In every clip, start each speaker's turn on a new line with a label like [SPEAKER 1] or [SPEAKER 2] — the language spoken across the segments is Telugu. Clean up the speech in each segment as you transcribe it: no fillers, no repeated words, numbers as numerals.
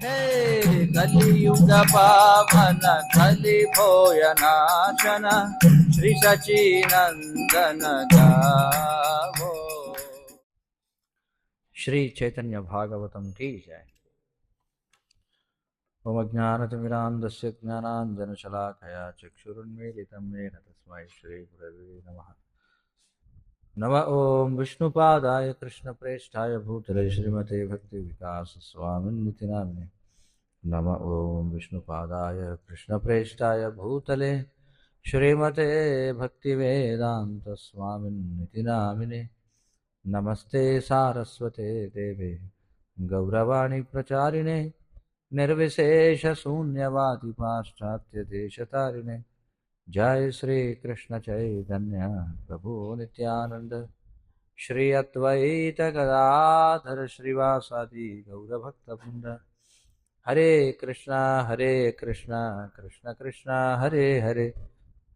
[SPEAKER 1] हे कलियुग पावन कलि भोयनाशन श्री सचिनंदन गावो। श्री चैतन्य भागवतम की जय। ओम ज्ञानतिमिरान्धस्य ज्ञानाञ्जनशलाकया चक्षुरुन्मीलितं येन तस्मै श्रीगुरवे नमः। नम ओं विष्णुपादाय कृष्णप्रेष्ठाय भूतले श्रीमते भक्तिविकासस्वामिन्निति नामिने। नम ओं विष्णुपादाय कृष्णप्रेष्ठाय भूतले श्रीमते भक्तिवेदान्तस्वामिन्निति नामिने। नमस्ते सारस्वते देवे गौरवाणी प्रचारिणे निर्विशेषशून्यवादी पाश्चात्यदेशतारिणे। जय श्री कृष्ण चैतन्य प्रभु नित्यानंद श्री अद्वैत गदाधर श्रीवासादि गौरभक्तवृंद। हरे कृष्णा कृष्ण कृष्ण हरे हरे,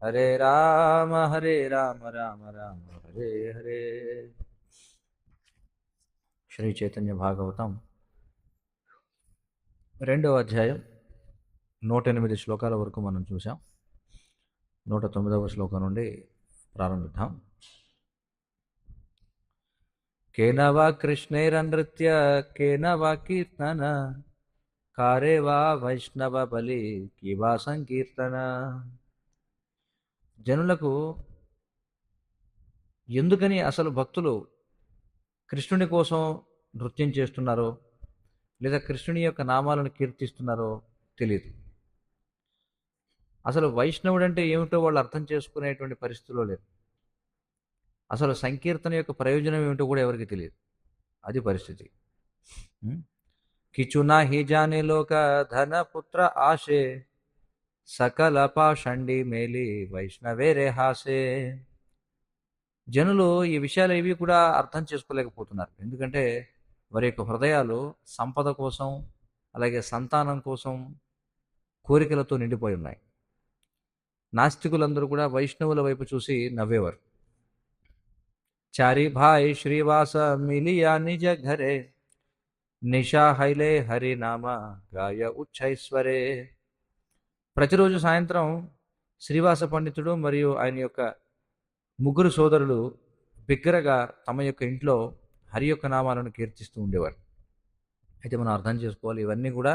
[SPEAKER 1] हरे राम राम राम हरे हरे। श्री चैतन्य भागवतम 2వ అధ్యాయం 108 శ్లోకాల వరకు మనం చూసాం. 109వ శ్లోకం నుండి ప్రారంభిద్దాం. కేన వా కృష్ణైరనృత్య కేన వా కీర్తన కారే వా వైష్ణవ బలి కీవా సంకీర్తన. జనులకు ఎందుకని అసలు భక్తులు కృష్ణుని కోసం నృత్యం చేస్తున్నారో లేదా కృష్ణుని యొక్క నామాలను కీర్తిస్తున్నారో తెలియదు. అసలు వైష్ణవుడు అంటే ఏమిటో వాళ్ళు అర్థం చేసుకునేటువంటి పరిస్థితిలో లేరు. అసలు సంకీర్తన యొక్క ప్రయోజనం ఏమిటో కూడా ఎవరికి తెలియదు. అది పరిస్థితి. కిచునా హి జానే లోక ధన పుత్ర ఆశే సకల పాషండి మేలి వైష్ణవేరే హాసే. జనులు ఈ విషయాలు ఏవి కూడా అర్థం చేసుకోలేకపోతున్నారు. ఎందుకంటే వారి యొక్క హృదయాలు సంపద కోసం అలాగే సంతానం కోసం కోరికలతో నిండిపోయి ఉన్నాయి. నాస్తికులందరూ కూడా వైష్ణవుల వైపు చూసి నవ్వేవారు. చారి భాయ్ శ్రీవాస మిలియా నిజ ఘరే నిషా హైలే హరినామ గాయ ఉచ్చైశ్వరే. ప్రతిరోజు సాయంత్రం శ్రీవాస పండితుడు మరియు ఆయన యొక్క ముగ్గురు సోదరులు బిగ్గరగా తమ యొక్క ఇంట్లో హరి యొక్క నామాలను కీర్తిస్తూ ఉండేవారు. అయితే మనం అర్థం చేసుకోవాలి, ఇవన్నీ కూడా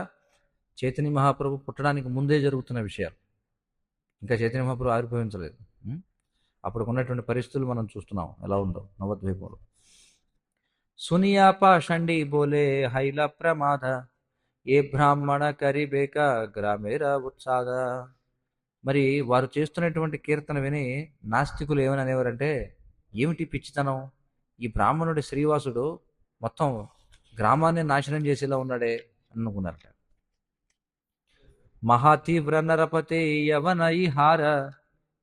[SPEAKER 1] చైతన్య మహాప్రభు పుట్టడానికి ముందే జరుగుతున్న విషయాలు. ఇంకా చైతన్య మహాప్రభు ఆవిర్భవించలేదు. అప్పుడు ఉన్నటువంటి పరిస్థితులు మనం చూస్తున్నాం ఎలా ఉందో నవద్వీపంలో. సునియా పాషండి బోలే హైల ప్రమాద ఏ బ్రాహ్మణ కరిబేక గ్రామేర ఉత్సాద. మరి వారు చేస్తున్నటువంటి కీర్తన విని నాస్తికులు ఏమని అనేవారంటే, ఏమిటి పిచ్చితనం, ఈ బ్రాహ్మణుడి శ్రీవాసుడు మొత్తం గ్రామాన్ని నాశనం చేసేలా ఉన్నాడే అనుకున్నారట. మహాతీవ్ర నరపతే యవన హార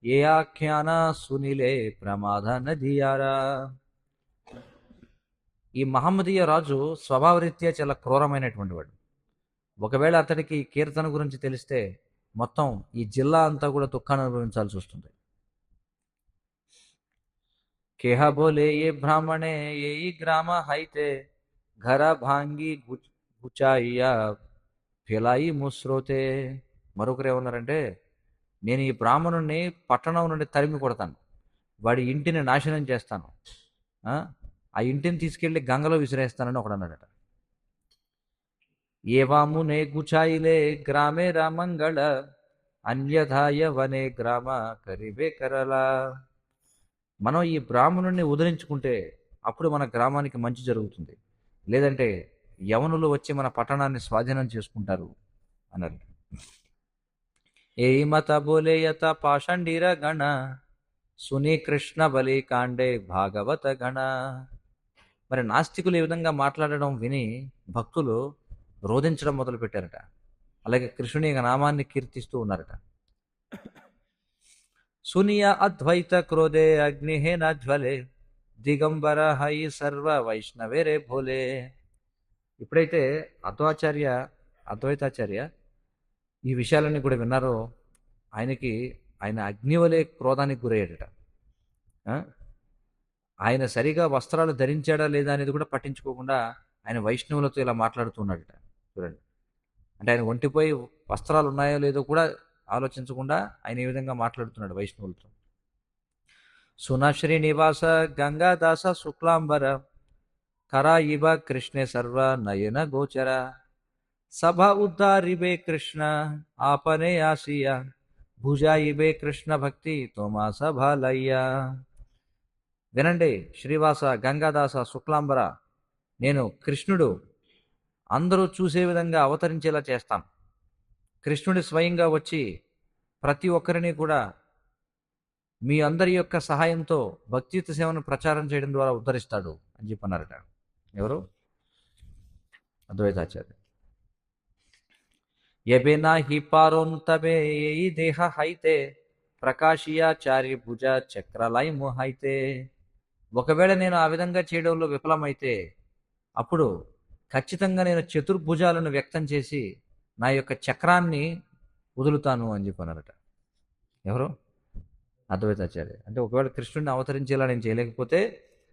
[SPEAKER 1] ఏ ఆఖ్యాన సునిలే ప్రమాద నదియారా. ఈ మహమ్మదీయ రాజు స్వభావరీత్యా చాలా క్రూరమైనటువంటి వాడు. ఒకవేళ అతడికి కీర్తన గురించి తెలిస్తే మొత్తం ఈ జిల్లా అంతా కూడా దుఃఖాన్ని అనుభవించాల్సి వస్తుంది. కేహ బోలే ఏ బ్రాహ్మణే ఏ గ్రామ హైతే ఘర భాంగి గుచాయియా ఫిలాయి ముస్రోతే. మరొకరు ఏమన్నారంటే, నేను ఈ బ్రాహ్మణుడిని పట్టణం నుండి తరిమి కొడతాను, వాడి ఇంటిని నాశనం చేస్తాను, ఆ ఇంటిని తీసుకెళ్లి గంగలో విసిరేస్తానని ఒకడు అన్నాడట. ఏవామునే గుచాయిలే గ్రామే రామంగళ అన్యథాయ వనే గ్రామ కరివే కరలా. మనం ఈ బ్రాహ్మణుడిని ఉదరించుకుంటే అప్పుడు మన గ్రామానికి మంచి జరుగుతుంది, లేదంటే యవనులు వచ్చి మన పట్టణాన్ని స్వాధీనం చేసుకుంటారు అన్నారు. ఏ మత బోలేయత పాషండీర గణ సునీ కృష్ణ బలి కాండే భాగవత గణ. మరి నాస్తికులు ఈ విధంగా మాట్లాడడం విని భక్తులు రోధించడం మొదలు పెట్టారట. అలాగే కృష్ణుని నామాన్ని కీర్తిస్తూ ఉన్నారట. సునియా అద్వైత క్రోధే అగ్నిహే నజ్వలే దిగంబర హై సర్వ వైష్ణవేరే భోలే. ఎప్పుడైతే అద్వైతాచార్య ఈ విషయాలన్నీ కూడా విన్నారో ఆయన అగ్నివలే క్రోధానికి గురయ్యాడట. ఆయన సరిగా వస్త్రాలు ధరించాడా లేదా అనేది కూడా పట్టించుకోకుండా ఆయన వైష్ణవులతో ఇలా మాట్లాడుతున్నాడట. చూడండి, అంటే ఆయన ఒంటిపై వస్త్రాలు ఉన్నాయో లేదో కూడా ఆలోచించకుండా ఆయన ఈ విధంగా మాట్లాడుతున్నాడు వైష్ణవులతో. సున శ్రీనివాస గంగాదాస శుక్లాంబర కరా ఇవ కృష్ణే సర్వ నయన గోచర సభ ఉద్దారిబే కృష్ణ ఆపనే ఆసియా భుజా ఇబే కృష్ణ భక్తి తోమా సభాలయ్యా. వినండి, శ్రీవాస గంగాదాస శుక్లాంబర, నేను కృష్ణుడు అందరూ చూసే విధంగా అవతరించేలా చేస్తాను. కృష్ణుడి స్వయంగా వచ్చి ప్రతి ఒక్కరిని కూడా మీ అందరి యొక్క సహాయంతో భక్తియుత సేవను ప్రచారం చేయడం ద్వారా ఉద్ధరిస్తాడు అని చెప్పన్నారట. ఎవరు? అద్వైతాచార్య. ఎబెనా హి పారోంతబే ఈ దేహ హైతే ప్రకాశియాచారి భుజ చక్రలై ముహైతే. ఒకవేళ నేను ఆ విధంగా చేయడంలో విఫలమైతే అప్పుడు ఖచ్చితంగా నేను చతుర్భుజాలను వ్యక్తం చేసి నా యొక్క చక్రాన్ని వదులుతాను అని చెప్పన్నారట. ఎవరు? అద్వైతాచార్య. అంటే ఒకవేళ కృష్ణుడిని అవతరించేలా నేను చేయలేకపోతే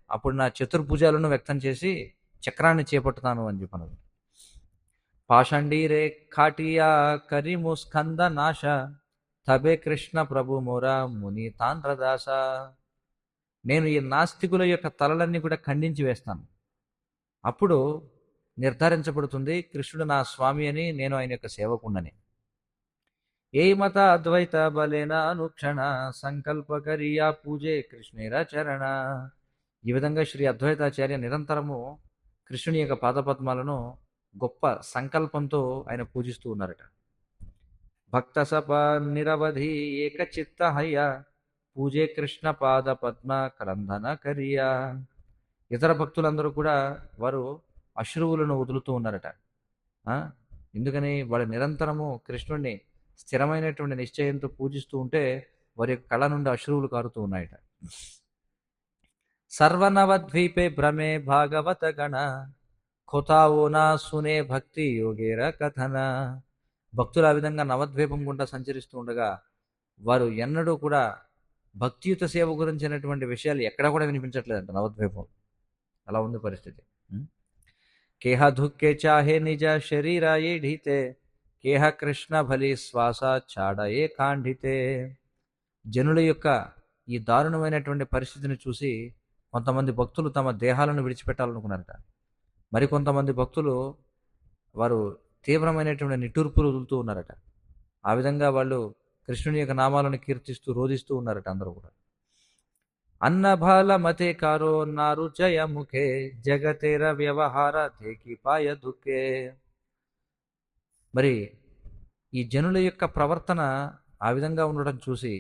[SPEAKER 1] అప్పుడు నా చతుర్భుజాలను వ్యక్తం చేసి చక్రాన్ని చేపట్టుతాను అని చెప్పన్నారు. పాషండీరే ఖాటియా కరిము స్కంద నాశ తబే కృష్ణ ప్రభు మోరా ముని తాండ్రదాస. నేను ఈ నాస్తికుల యొక్క తలలన్నీ కూడా ఖండించి వేస్తాను. అప్పుడు నిర్ధారించబడుతుంది కృష్ణుడు నా స్వామి అని, నేను ఆయన యొక్క సేవకుండని. ఏ మత అద్వైత బలేన అనుక్షణ సంకల్పకరియా పూజే కృష్ణేర చరణ. ఈ విధంగా శ్రీ అద్వైతాచార్య నిరంతరము కృష్ణుని యొక్క పాదపద్మాలను గొప్ప సంకల్పంతో ఆయన పూజిస్తూ ఉన్నారట. భక్త సప నిరవధి ఏకచిత్త హయ్య పూజే కృష్ణ పాద పద్మ క్రందన కరియా. ఇతర భక్తులందరూ కూడా వారు అశ్రువులను వదులుతూ ఉన్నారట. ఎందుకని? వాళ్ళు నిరంతరము కృష్ణుడిని స్థిరమైనటువంటి నిశ్చయంతో పూజిస్తూ ఉంటే వారి యొక్క కళ్ళ నుండి అశ్రువులు కారుతూ ఉన్నాయట. సర్వనవద్వీపే భ్రమే భాగవత గణ ఖోతావోనా సునే భక్తి యోగేర కథన. భక్తులు ఆ విధంగా నవద్వీపం గుండా సంచరిస్తూ ఉండగా వారు ఎన్నడూ కూడా భక్తియుత సేవ గురించినటువంటి విషయాలు ఎక్కడా కూడా వినిపించట్లేదంట నవద్వీపం. అలా ఉంది పరిస్థితి. కేహ ధుక్కే చాహే నిజ శరీరాయే ఢీతే కేహ కృష్ణ భలి శ్వాస చాడయే కాండితే. జనుల యొక్క ఈ దారుణమైనటువంటి పరిస్థితిని చూసి కొంతమంది భక్తులు తమ దేహాలను విడిచిపెట్టాలనుకున్నారట. మరికొంతమంది భక్తులు వారు తీవ్రమైనటువంటి నిట్టూర్పులు వదులుతూ ఉన్నారట. ఆ విధంగా వాళ్ళు కృష్ణుని యొక్క నామాలను కీర్తిస్తూ రోధిస్తూ ఉన్నారట అందరూ కూడా. అన్నభాల మతే కారో నారు జయ ముఖే జగతేర వ్యవహార దేకి పాయ దుఃఖే. మరి ఈ జనుల యొక్క ప్రవర్తన ఆ విధంగా ఉండడం చూసి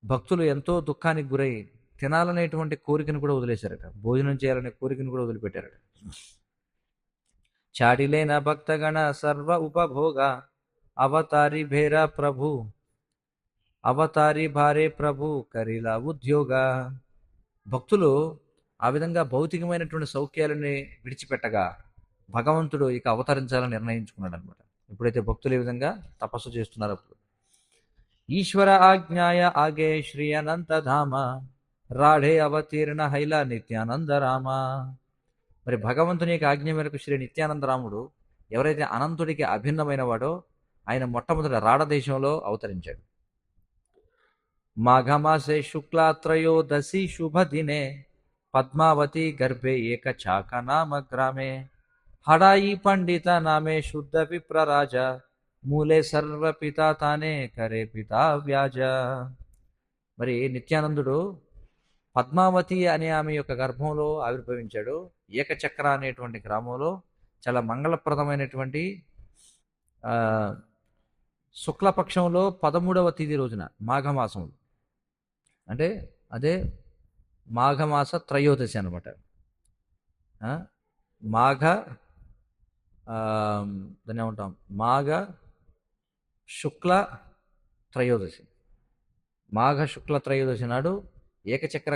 [SPEAKER 1] భక్తులు ఎంతో దుఃఖానికి గురై తినాలనేటువంటి కోరికను కూడా వదిలేశారట. భోజనం చేయాలనే కోరికను కూడా వదిలిపెట్టారట. చాడిలేన భక్తగణ సర్వ ఉపభోగ అవతారి భేరా ప్రభు అవతారి భారే ప్రభు కరిలా ఉద్యోగ. భక్తులు ఆ విధంగా భౌతికమైనటువంటి సౌఖ్యాలని విడిచిపెట్టగా భగవంతుడు ఇక అవతరించాలని నిర్ణయించుకున్నాడు అనమాట. ఎప్పుడైతే భక్తులు ఈ విధంగా తపస్సు చేస్తున్నారు అప్పుడు. ఈశ్వర ఆజ్ఞాయ ఆగే శ్రీ అనంతధామ రాఢే అవతీర్ణ హైలా నిత్యానంద రామ. మరి భగవంతుని యొక్క ఆజ్ఞ మేరకు శ్రీ నిత్యానందరాముడు ఎవరైతే అనంతుడికి అభిన్నమైన వాడో ఆయన మొట్టమొదటి రాఢ దేశంలో అవతరించాడు. మాఘమాసే శుక్లాత్రయోదశి శుభదినే పద్మావతి గర్భే ఏక చాక నామ గ్రామే హడాయి పండిత నామే శుద్ధ విప్రరాజ మూలే సర్వ పితా తానే కరే పితా వ్యాజ. మరి నిత్యానందుడు పద్మావతి అనే ఆమె యొక్క గర్భంలో ఆవిర్భవించాడు. ఏకచక్ర అనేటువంటి గ్రామంలో చాలా మంగళప్రదమైనటువంటి శుక్లపక్షంలో 13వ తేదీ రోజున మాఘమాసంలో, అంటే అదే మాఘమాస త్రయోదశి అనమాట. మాఘ దాన్ని ఏమంటాం, మాఘ శుక్ల త్రయోదశి. మాఘ శుక్ల త్రయోదశి నాడు ఏకచక్ర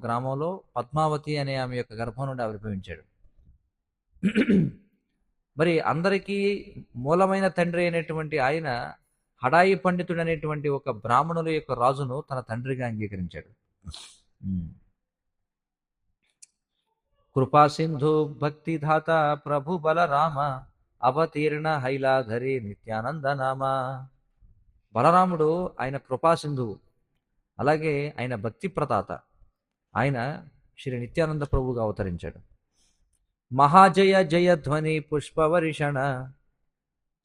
[SPEAKER 1] గ్రామంలో పద్మావతి అనే ఆమె యొక్క గర్భం నుండి ఆవిర్భవించాడు. మరి అందరికీ మూలమైన తండ్రి అయినటువంటి ఆయన హడాయి పండితుడు అనేటువంటి ఒక బ్రాహ్మణుల యొక్క రాజును తన తండ్రిగా అంగీకరించాడు. కృపా సింధు భక్తిధాత ప్రభు బలరామ అవతీర్ణ హైలాధరి నిత్యానంద నామ. బలరాముడు ఆయన కృపాసింధువు, అలాగే ఆయన భక్తి ప్రతాత. ఆయన శ్రీ నిత్యానంద ప్రభువుగా అవతరించాడు. మహాజయ జయధ్వని పుష్పవర్షణ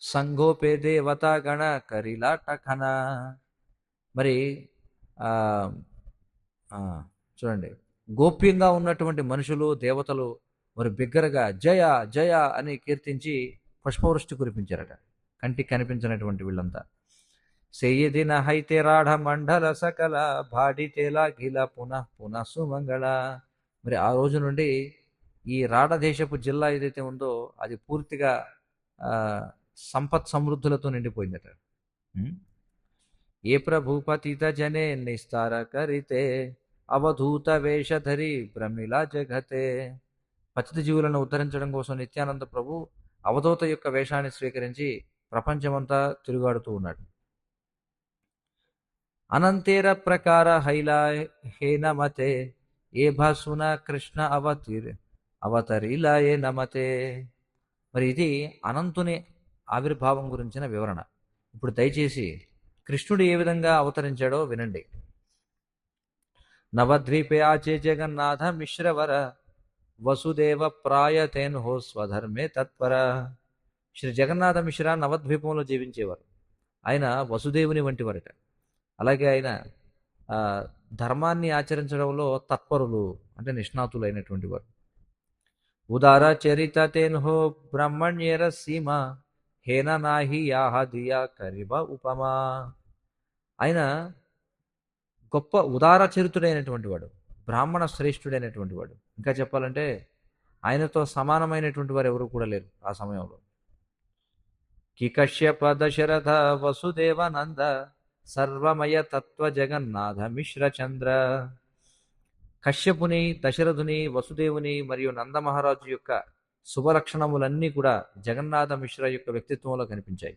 [SPEAKER 1] సంగోపే దేవతాగణ కరిలాటఖన. మరి ఆ, ఆ, చూడండి, గోప్యంగా ఉన్నటువంటి మనుషులు దేవతలు మరి బిగ్గరగా జయ జయ అని కీర్తించి పుష్పవృష్టి కురిపించారట, కంటికి కనిపించినటువంటి వీళ్ళంతా. సేయదిన హైతే రాఢ మండల సకల భాడితేలా గిల పునః పునః సుమంగళ. మరి ఆ రోజు నుండి ఈ రాఢ దేశపు జిల్లా ఏదైతే ఉందో అది పూర్తిగా ఆ, సంపత్ సమృద్ధులతో నిండిపోయిందట. ఉం? ఏ ప్రభుపతిత జనే నిస్తార కరితే అవధూత వేషధరి ప్రమిళ జగతే. పతిత జీవులను ఉద్ధరించడం కోసం నిత్యానంద ప్రభు అవధూత యొక్క వేషాన్ని స్వీకరించి ప్రపంచమంతా తిరుగాడుతూ ఉన్నాడు. అనంతేర ప్రకార హైలా హేనమతే ఏ భాసున కృష్ణ అవతరిలాయే నమతే. మరి ఇది అనంతుని ఆవిర్భావం గురించిన వివరణ. ఇప్పుడు దయచేసి కృష్ణుడు ఏ విధంగా అవతరించాడో వినండి. నవద్వీపే ఆచే జగన్నాథ మిశ్రవర వసుదేవ ప్రాయతేన్హో స్వధర్మే తత్పర. శ్రీ జగన్నాథ మిశ్ర నవద్వీపంలో జీవించేవారు. ఆయన వసుదేవుని వంటి వారట. అలాగే ఆయన ధర్మాన్ని ఆచరించడంలో తత్పరులు, అంటే నిష్ణాతులు అయినటువంటి వారు. ఉదార చరిత తేన్హో బ్రహ్మణ్యేర సీమ హేన నాహి యాహ దియా కరిబ ఉపమా. ఆయన గొప్ప ఉదార చరితుడైనటువంటి వాడు, బ్రాహ్మణ శ్రేష్ఠుడైనటువంటి వాడు. ఇంకా చెప్పాలంటే ఆయనతో సమానమైనటువంటి వారు ఎవరు కూడా లేరు ఆ సమయంలో. కికశ్యప దశరథ వసుదేవానంద సర్వమయ తత్వ జగన్నాథ మిశ్ర చంద్ర. కశ్యపుని, దశరథుని, వసుదేవుని మరియు నందమహారాజు యొక్క శుభలక్షణములన్నీ కూడా జగన్నాథ మిశ్ర యొక్క వ్యక్తిత్వంలో కనిపించాయి.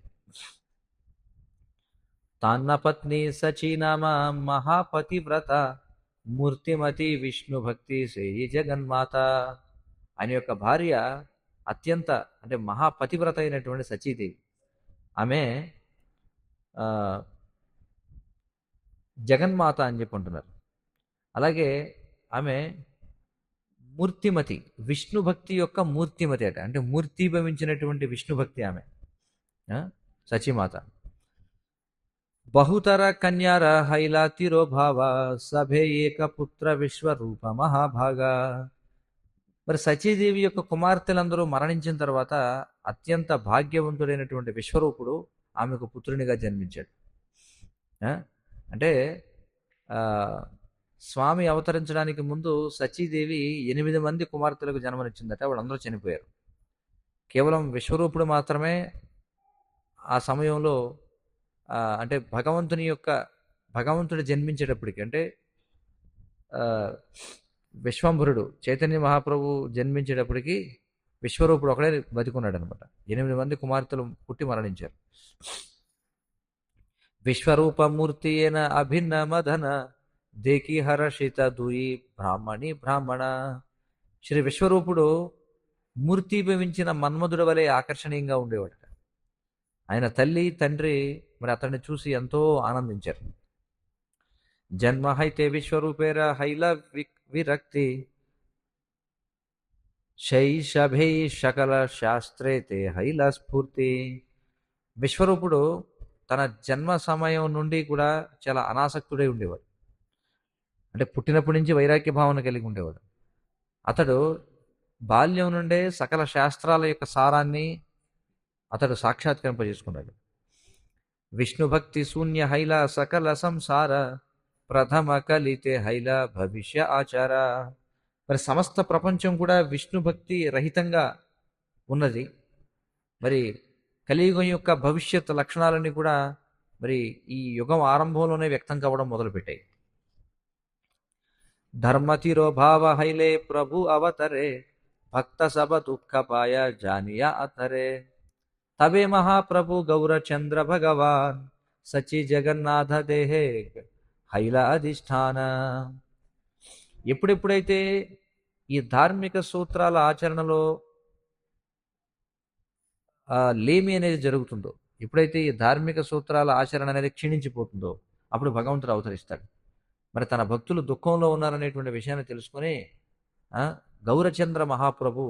[SPEAKER 1] తాన్న పత్ని సచీనామ మహాపతివ్రత మూర్తిమతి విష్ణు భక్తి సేయి జగన్మాత. ఆయన యొక్క భార్య అత్యంత అంటే మహాపతివ్రత అయినటువంటి సచీదేవి. ఆమె జగన్మాత అని చెప్పి అంటున్నారు. అలాగే ఆమె మూర్తిమతి, విష్ణు భక్తి యొక్క మూర్తిమతి అట, అంటే మూర్తిభవించినటువంటి విష్ణు భక్తి ఆమె సచీమాత. బహుతర కన్యార హైలా తిరోభావ సభే ఏక పుత్ర విశ్వరూప మహాభాగ. మరి సచీదేవి యొక్క కుమార్తెలందరూ మరణించిన తర్వాత అత్యంత భాగ్యవంతుడైనటువంటి విశ్వరూపుడు ఆమెకు పుత్రునిగా జన్మించాడు. అంటే స్వామి అవతరించడానికి ముందు సచీదేవి 8 మంది కుమార్తెలకు జన్మనిచ్చిందట. వాళ్ళందరూ చనిపోయారు. కేవలం విశ్వరూపుడు మాత్రమే ఆ సమయంలో అంటే భగవంతుడు జన్మించేటప్పటికి, అంటే విశ్వంభరుడు చైతన్య మహాప్రభు జన్మించేటప్పటికి విశ్వరూపుడు ఒకడే బతికున్నాడు అనమాట. 8 మంది కుమార్తెలు పుట్టి మరణించారు. విశ్వరూపమూర్తి అయిన అభిన్న మదన దేకి హర్షిత దుయి బ్రాహ్మణి బ్రాహ్మణ. శ్రీ విశ్వరూపుడు మూర్తిభవించిన మన్మధుడు వలె ఆకర్షణీయంగా ఉండేవాడు. ఆయన తల్లి తండ్రి మరి అతన్ని చూసి ఎంతో ఆనందించారు. జన్మ హైతే విశ్వరూపేర హైల విరక్తి శైశభై సకల శాస్త్రేతే హైల స్ఫూర్తి. విశ్వరూపుడు తన జన్మ సమయం నుండి కూడా చాలా అనాసక్తుడై ఉండేవాడు. అంటే పుట్టినప్పటి నుంచి వైరాగ్య భావన కలిగి ఉండేవాడు. అతడు బాల్యం నుండే సకల శాస్త్రాల యొక్క సారాన్ని అతడు సాక్షాత్కరింపజేసుకున్నాడు. విష్ణు భక్తి శూన్య హైల సకల సంసార ప్రథమ కలితే హైల భవిష్య ఆచార. మరి సమస్త ప్రపంచం కూడా విష్ణు భక్తి రహితంగా ఉన్నది. మరి కలియుగం యొక్క భవిష్యత్ లక్షణాలన్నీ కూడా మరి ఈ యుగం ఆరంభంలోనే వ్యక్తం కావడం మొదలుపెట్టాయి. ధర్మతిరోభావ హైలే ప్రభు అవతరే భక్త సభ దుఃఖపాయ జానియా అతరే. తబే మహాప్రభు గౌరచంద్ర భగవాన్ సచి జగన్నాథ దేహే హైల అధిష్టాన. ఎప్పుడెప్పుడైతే ఈ ధార్మిక సూత్రాల ఆచరణలో లేమి అనేది జరుగుతుందో, ఎప్పుడైతే ఈ ధార్మిక సూత్రాల ఆచరణ అనేది క్షీణించిపోతుందో, అప్పుడు భగవంతుడు అవతరిస్తాడు. మరి తన భక్తులు దుఃఖంలో ఉన్నారనేటువంటి విషయాన్ని తెలుసుకొని ఆ, గౌరచంద్ర మహాప్రభు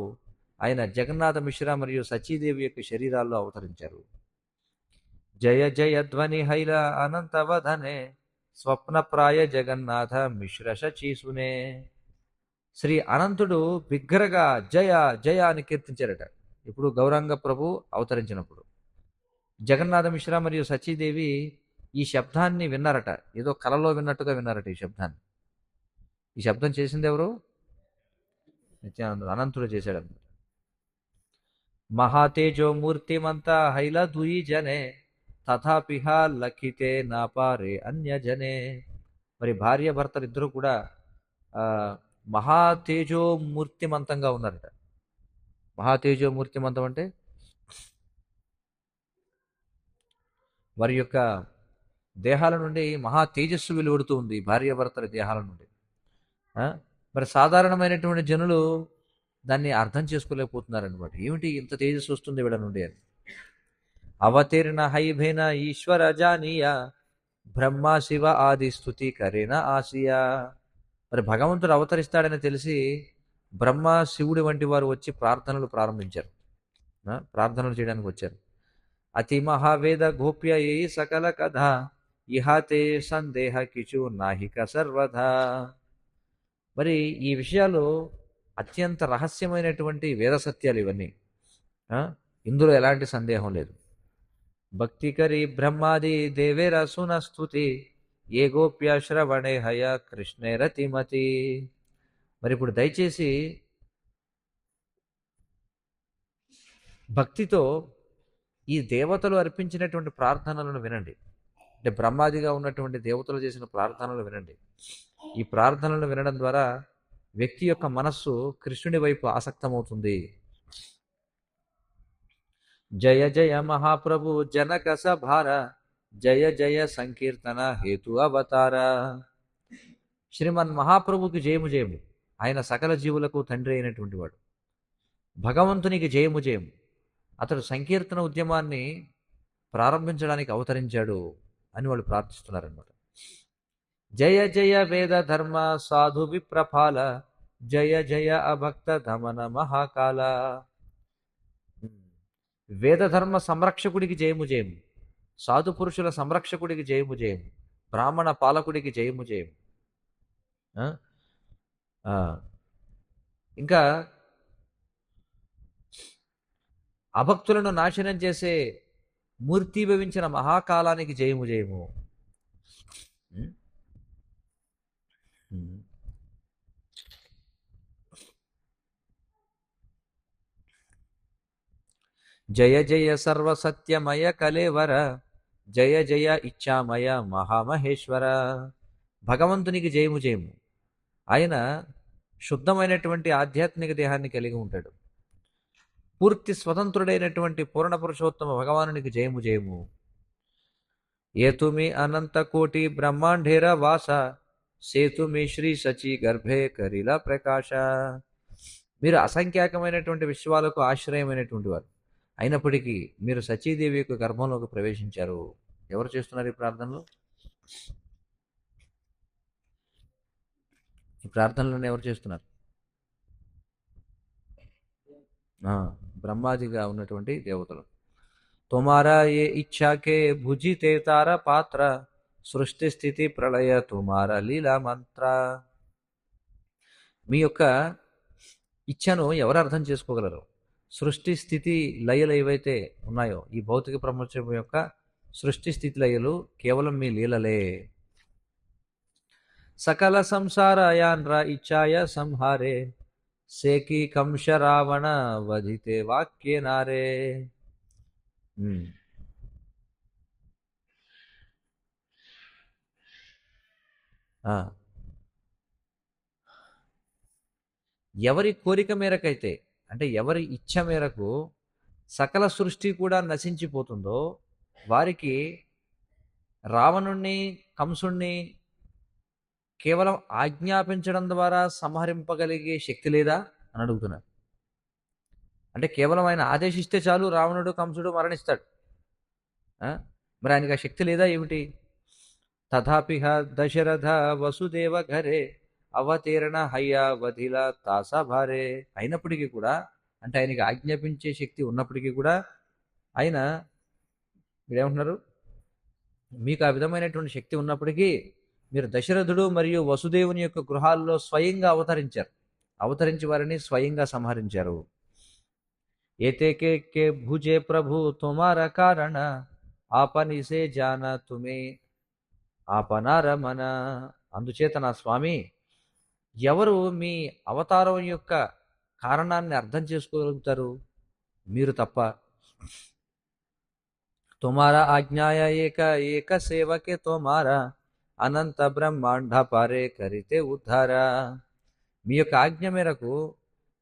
[SPEAKER 1] ఆయన జగన్నాథ మిశ్ర మరియు సచీదేవి యొక్క శరీరాల్లో అవతరించారు. జయ జయ ధ్వని హైల అనంతవధనే స్వప్నప్రాయ జగన్నాథ మిశ్ర శచీసునే. శ్రీ అనంతుడు బిగ్గరగా జయ జయ అని కీర్తించారట. ఇప్పుడు గౌరాంగ ప్రభు అవతరించినప్పుడు జగన్నాథ మిశ్ర మరియు సచీదేవి ఈ శబ్దాన్ని విన్నారట. ఏదో కలలో విన్నట్టుగా విన్నారట ఈ శబ్దాన్ని. ఈ శబ్దం చేసింది ఎవరు? నిత్యానందుడు, అనంతుడు చేశాడన్నమాట. మహాతేజో మూర్తిమంత హైల దుయి జనే తథాపిహ లఖితే నాపారే అన్యజనే. మరి భార్య భర్తలు ఇద్దరు కూడా ఆ, మహాతేజో మూర్తిమంతంగా ఉన్నారట. మహాతేజో మూర్తిమంతం అంటే వారి యొక్క దేహాల నుండి మహా తేజస్సు వెలువడుతూ ఉంది భార్యాభర్తల దేహాల నుండి. ఆ? మరి సాధారణమైనటువంటి జనులు దాన్ని అర్థం చేసుకోలేకపోతున్నారనమాట. ఏమిటి ఇంత తేజస్సు వస్తుంది వీళ్ళ నుండి అని. అవతీర్ణ హైభేన ఈశ్వర జానీయ బ్రహ్మ శివ ఆది స్తుతి కరేన ఆసియా. మరి భగవంతుడు అవతరిస్తాడని తెలిసి బ్రహ్మ శివుడి వంటి వారు వచ్చి ప్రార్థనలు ప్రారంభించారు. ప్రార్థనలు చేయడానికి వచ్చారు. అతి మహావేద గోప్య ఏ సకల కథ ఇహాతే సందేహ కిచు నాహిక సర్వధా. మరి ఈ విషయాలు అత్యంత రహస్యమైనటువంటి వేద సత్యాలు ఇవన్నీ. ఇందులో ఎలాంటి సందేహం లేదు. భక్తికరి బ్రహ్మాది దేవేర సునస్తుతి ఏ గోప్య శ్రవణే హయ కృష్ణే రతిమతి. మరి ఇప్పుడు దయచేసి భక్తితో ఈ దేవతలు అర్పించినటువంటి ప్రార్థనలను వినండి. అంటే బ్రహ్మాదిగా ఉన్నటువంటి దేవతలు చేసిన ప్రార్థనలు వినండి. ఈ ప్రార్థనలను వినడం ద్వారా వ్యక్తి యొక్క మనస్సు కృష్ణుడి వైపు ఆసక్తమవుతుంది. జయ జయ మహాప్రభు జనక సభార జయ జయ సంకీర్తన హేతు అవతార. శ్రీమన్ మహాప్రభుకి జయము జయము. ఆయన సకల జీవులకు తండ్రి అయినటువంటి వాడు. భగవంతునికి జయము జయము. అతడు సంకీర్తన ఉద్యమాన్ని ప్రారంభించడానికి అవతరించాడు అని వాళ్ళు ప్రార్థిస్తున్నారన్నమాట. జయ జయ వేద ధర్మ సాధు విప్రఫాల జయ జయ అభక్త దమన మహాకాల. వేదధర్మ సంరక్షకుడికి జయము జయము, సాధు పురుషుల సంరక్షకుడికి జయము జయము, బ్రాహ్మణ పాలకుడికి జయము జయము. ఇంకా అభక్తులను నాశనం చేసే మూర్తి భవించిన మహాకాలానికి జయము జయము. జయ జయ సర్వసత్యమయ కలేవర జయ జయ ఇచ్చామయ మహామహేశ్వర. భగవంతునికి జయము జయము. ఆయన శుద్ధమైనటువంటి ఆధ్యాత్మిక దేహాన్ని కలిగి ఉంటాడు. పూర్తి స్వతంత్రుడైనటువంటి పూర్ణ పురుషోత్తమ భగవానునికి జయము జయము. ఏతుమి అనంత కోటి బ్రహ్మాండేర వాస సేతుమి శ్రీ సచి గర్భే కరిలా ప్రకాశ. మీరు అసంఖ్యాకమైనటువంటి విశ్వాలకు ఆశ్రయమైనటువంటి వారు అయినప్పటికీ మీరు సచీదేవి యొక్క గర్భంలోకి ప్రవేశించారు. ఎవరు చేస్తున్నారు ఈ ప్రార్థనలు? ఈ ప్రార్థనలను ఎవరు చేస్తున్నారు? బ్రహ్మాదిగా ఉన్నటువంటి దేవతలు. తుమారా ఏ ఇచ్ఛాకే భుజితే తార పాత్ర సృష్టి స్థితి ప్రళయ తుమారా లీలా మంత్ర. మీ యొక్క ఇచ్ఛను ఎవరు అర్థం చేసుకోగలరు? సృష్టి స్థితి లయలు ఏవైతే ఉన్నాయో ఈ భౌతిక ప్రపంచం యొక్క సృష్టి స్థితి లయలు కేవలం మీ లీలలే. సకల సంసారయాన్ర ఇచ్ఛాయ సంహారే సేకి కంశ రావణ వధితే వాక్యే నారే. ఎవరి కోరిక మేరకైతే, అంటే ఎవరి ఇచ్ఛ మేరకు సకల సృష్టి కూడా నశించిపోతుందో వారికి రావణుణ్ణి కంసుణ్ణి కేవలం ఆజ్ఞాపించడం ద్వారా సంహరింపగలిగే శక్తి లేదా అని అడుగుతున్నారు. అంటే కేవలం ఆయన ఆదేశిస్తే చాలు రావణుడు కంసుడు మరణిస్తాడు. ఆ? మరి ఆయనకి ఆ శక్తి లేదా ఏమిటి? తథాపిహ దశరథ వసుదేవ ఘరే అవతీర్ణ హయ్యావధిల తాసా భారే. అయినప్పటికీ కూడా, అంటే ఆయనకి ఆజ్ఞాపించే శక్తి ఉన్నప్పటికీ కూడా ఆయన మీరేమంటున్నారు, మీకు ఆ విధమైనటువంటి శక్తి ఉన్నప్పటికీ మీరు దశరథుడు మరియు వసుదేవుని యొక్క గృహాల్లో స్వయంగా అవతరించారు. అవతరించి వారిని స్వయంగా సంహరించారు. ఏతేకే కే భుజే ప్రభు తుమార కారణ ఆపని సే జాన తుమే ఆపనారమన. అందుచేత నా స్వామి, ఎవరు మీ అవతారం యొక్క కారణాన్ని అర్థం చేసుకోగలుగుతారు? మీరు తప్ప. తుమారా ఆజ్ఞాయ ఏక ఏక సేవకే తుమారా అనంత బ్రహ్మాండ పారే కరితే ఉద్ధార. మీ యొక్క ఆజ్ఞ మేరకు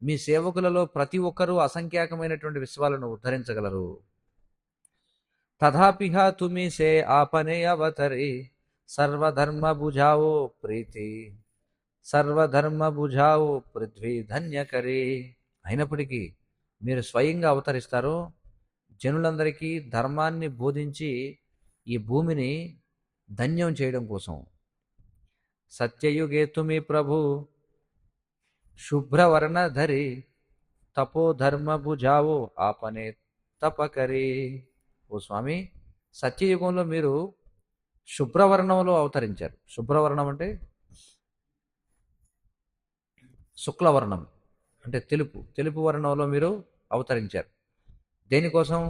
[SPEAKER 1] మీ సేవకులలో ప్రతి ఒక్కరూ అసంఖ్యాకమైనటువంటి విశ్వాలను ఉద్ధరించగలరు. తథాపిహ తుమి సే ఆపనే అవతరి సర్వధర్మ బుझाओ ప్రీతి సర్వధర్మ బుझाओ పృథ్వీ ధన్యకరి. అయినప్పటికీ మీరు స్వయంగా అవతరిస్తారు జనులందరికీ ధర్మాన్ని బోధించి ఈ భూమిని ధన్యం చేయడం కోసం. సత్యయుగే తుమి ప్రభు శుభ్రవర్ణధరి తపోధర్మ బుझाओ ఆపనే తపకరి. ఓ స్వామి, సత్యయుగంలో మీరు శుభ్రవర్ణంలో అవతరించారు. శుభ్రవర్ణం అంటే శుక్లవర్ణం, అంటే తెలుపు. తెలుపు వర్ణంలో మీరు అవతరించారు. దేనికోసం?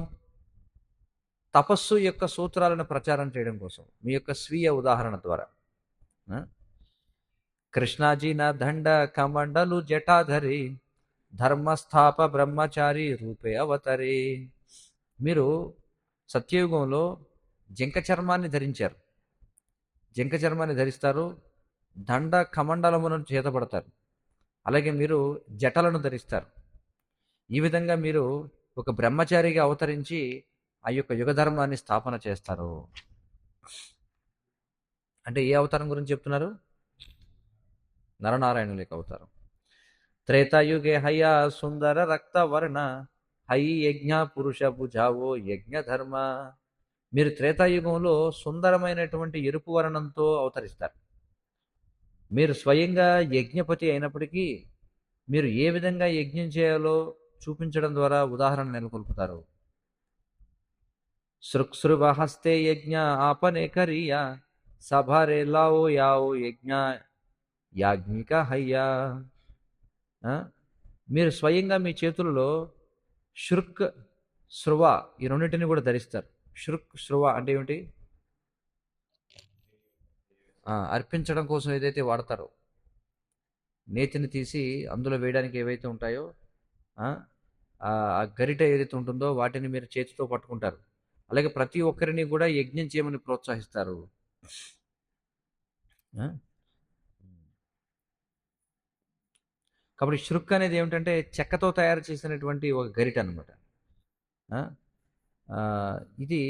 [SPEAKER 1] తపస్సు యొక్క సూత్రాలను ప్రచారం చేయడం కోసం, మీ యొక్క స్వీయ ఉదాహరణ ద్వారా. కృష్ణాజీ నా దండ కమండలు జటాధరి ధర్మస్థాప బ్రహ్మచారి రూపే అవతరి. మీరు సత్యయుగంలో జింక చర్మాన్ని ధరించారు. జింక చర్మాన్ని ధరిస్తారు, దండ కమండలములను చేతపడతారు, అలాగే మీరు జటలను ధరిస్తారు. ఈ విధంగా మీరు ఒక బ్రహ్మచారిగా అవతరించి ఆ యొక్క యుగధర్మాన్ని స్థాపన చేస్తారు. అంటే ఏ అవతారం గురించి చెప్తున్నారు? నరనారాయణుల యొక్క అవతారం. త్రేతాయుగే హయ్యా సుందర రక్త వర్ణ హై యజ్ఞ పురుష బుझाओ యజ్ఞ ధర్మ. మీరు త్రేతాయుగంలో సుందరమైనటువంటి ఎరుపు వర్ణంతో అవతరిస్తారు. మీరు స్వయంగా యజ్ఞపతి అయినప్పటికీ మీరు ఏ విధంగా యజ్ఞం చేయాలో చూపించడం ద్వారా ఉదాహరణ నెలకొల్పుతారు. సృక్సృవ హస్తే యజ్ఞ ఆపనే కరియా సభారే లాओ యాओ యజ్ఞ యాజ్ఞిక హయ్యా. మీరు స్వయంగా మీ చేతులలో శృక్ శృవ ఈ రెండింటిని కూడా ధరిస్తారు. శృక్ శృవ అంటే ఏమిటి? అర్పించడం కోసం ఏదైతే వాడతారో, నేతిని తీసి అందులో వేయడానికి ఏవైతే ఉంటాయో ఆ గరిట ఏదైతే ఉంటుందో వాటిని మీరు చేతితో పట్టుకుంటారు. అలాగే ప్రతి ఒక్కరిని కూడా యజ్ఞం చేయమని ప్రోత్సహిస్తారు. కాబట్టి శృక్ అనేది ఏమిటంటే చెక్కతో తయారు చేసినటువంటి ఒక గరిట అనమాట. ఇది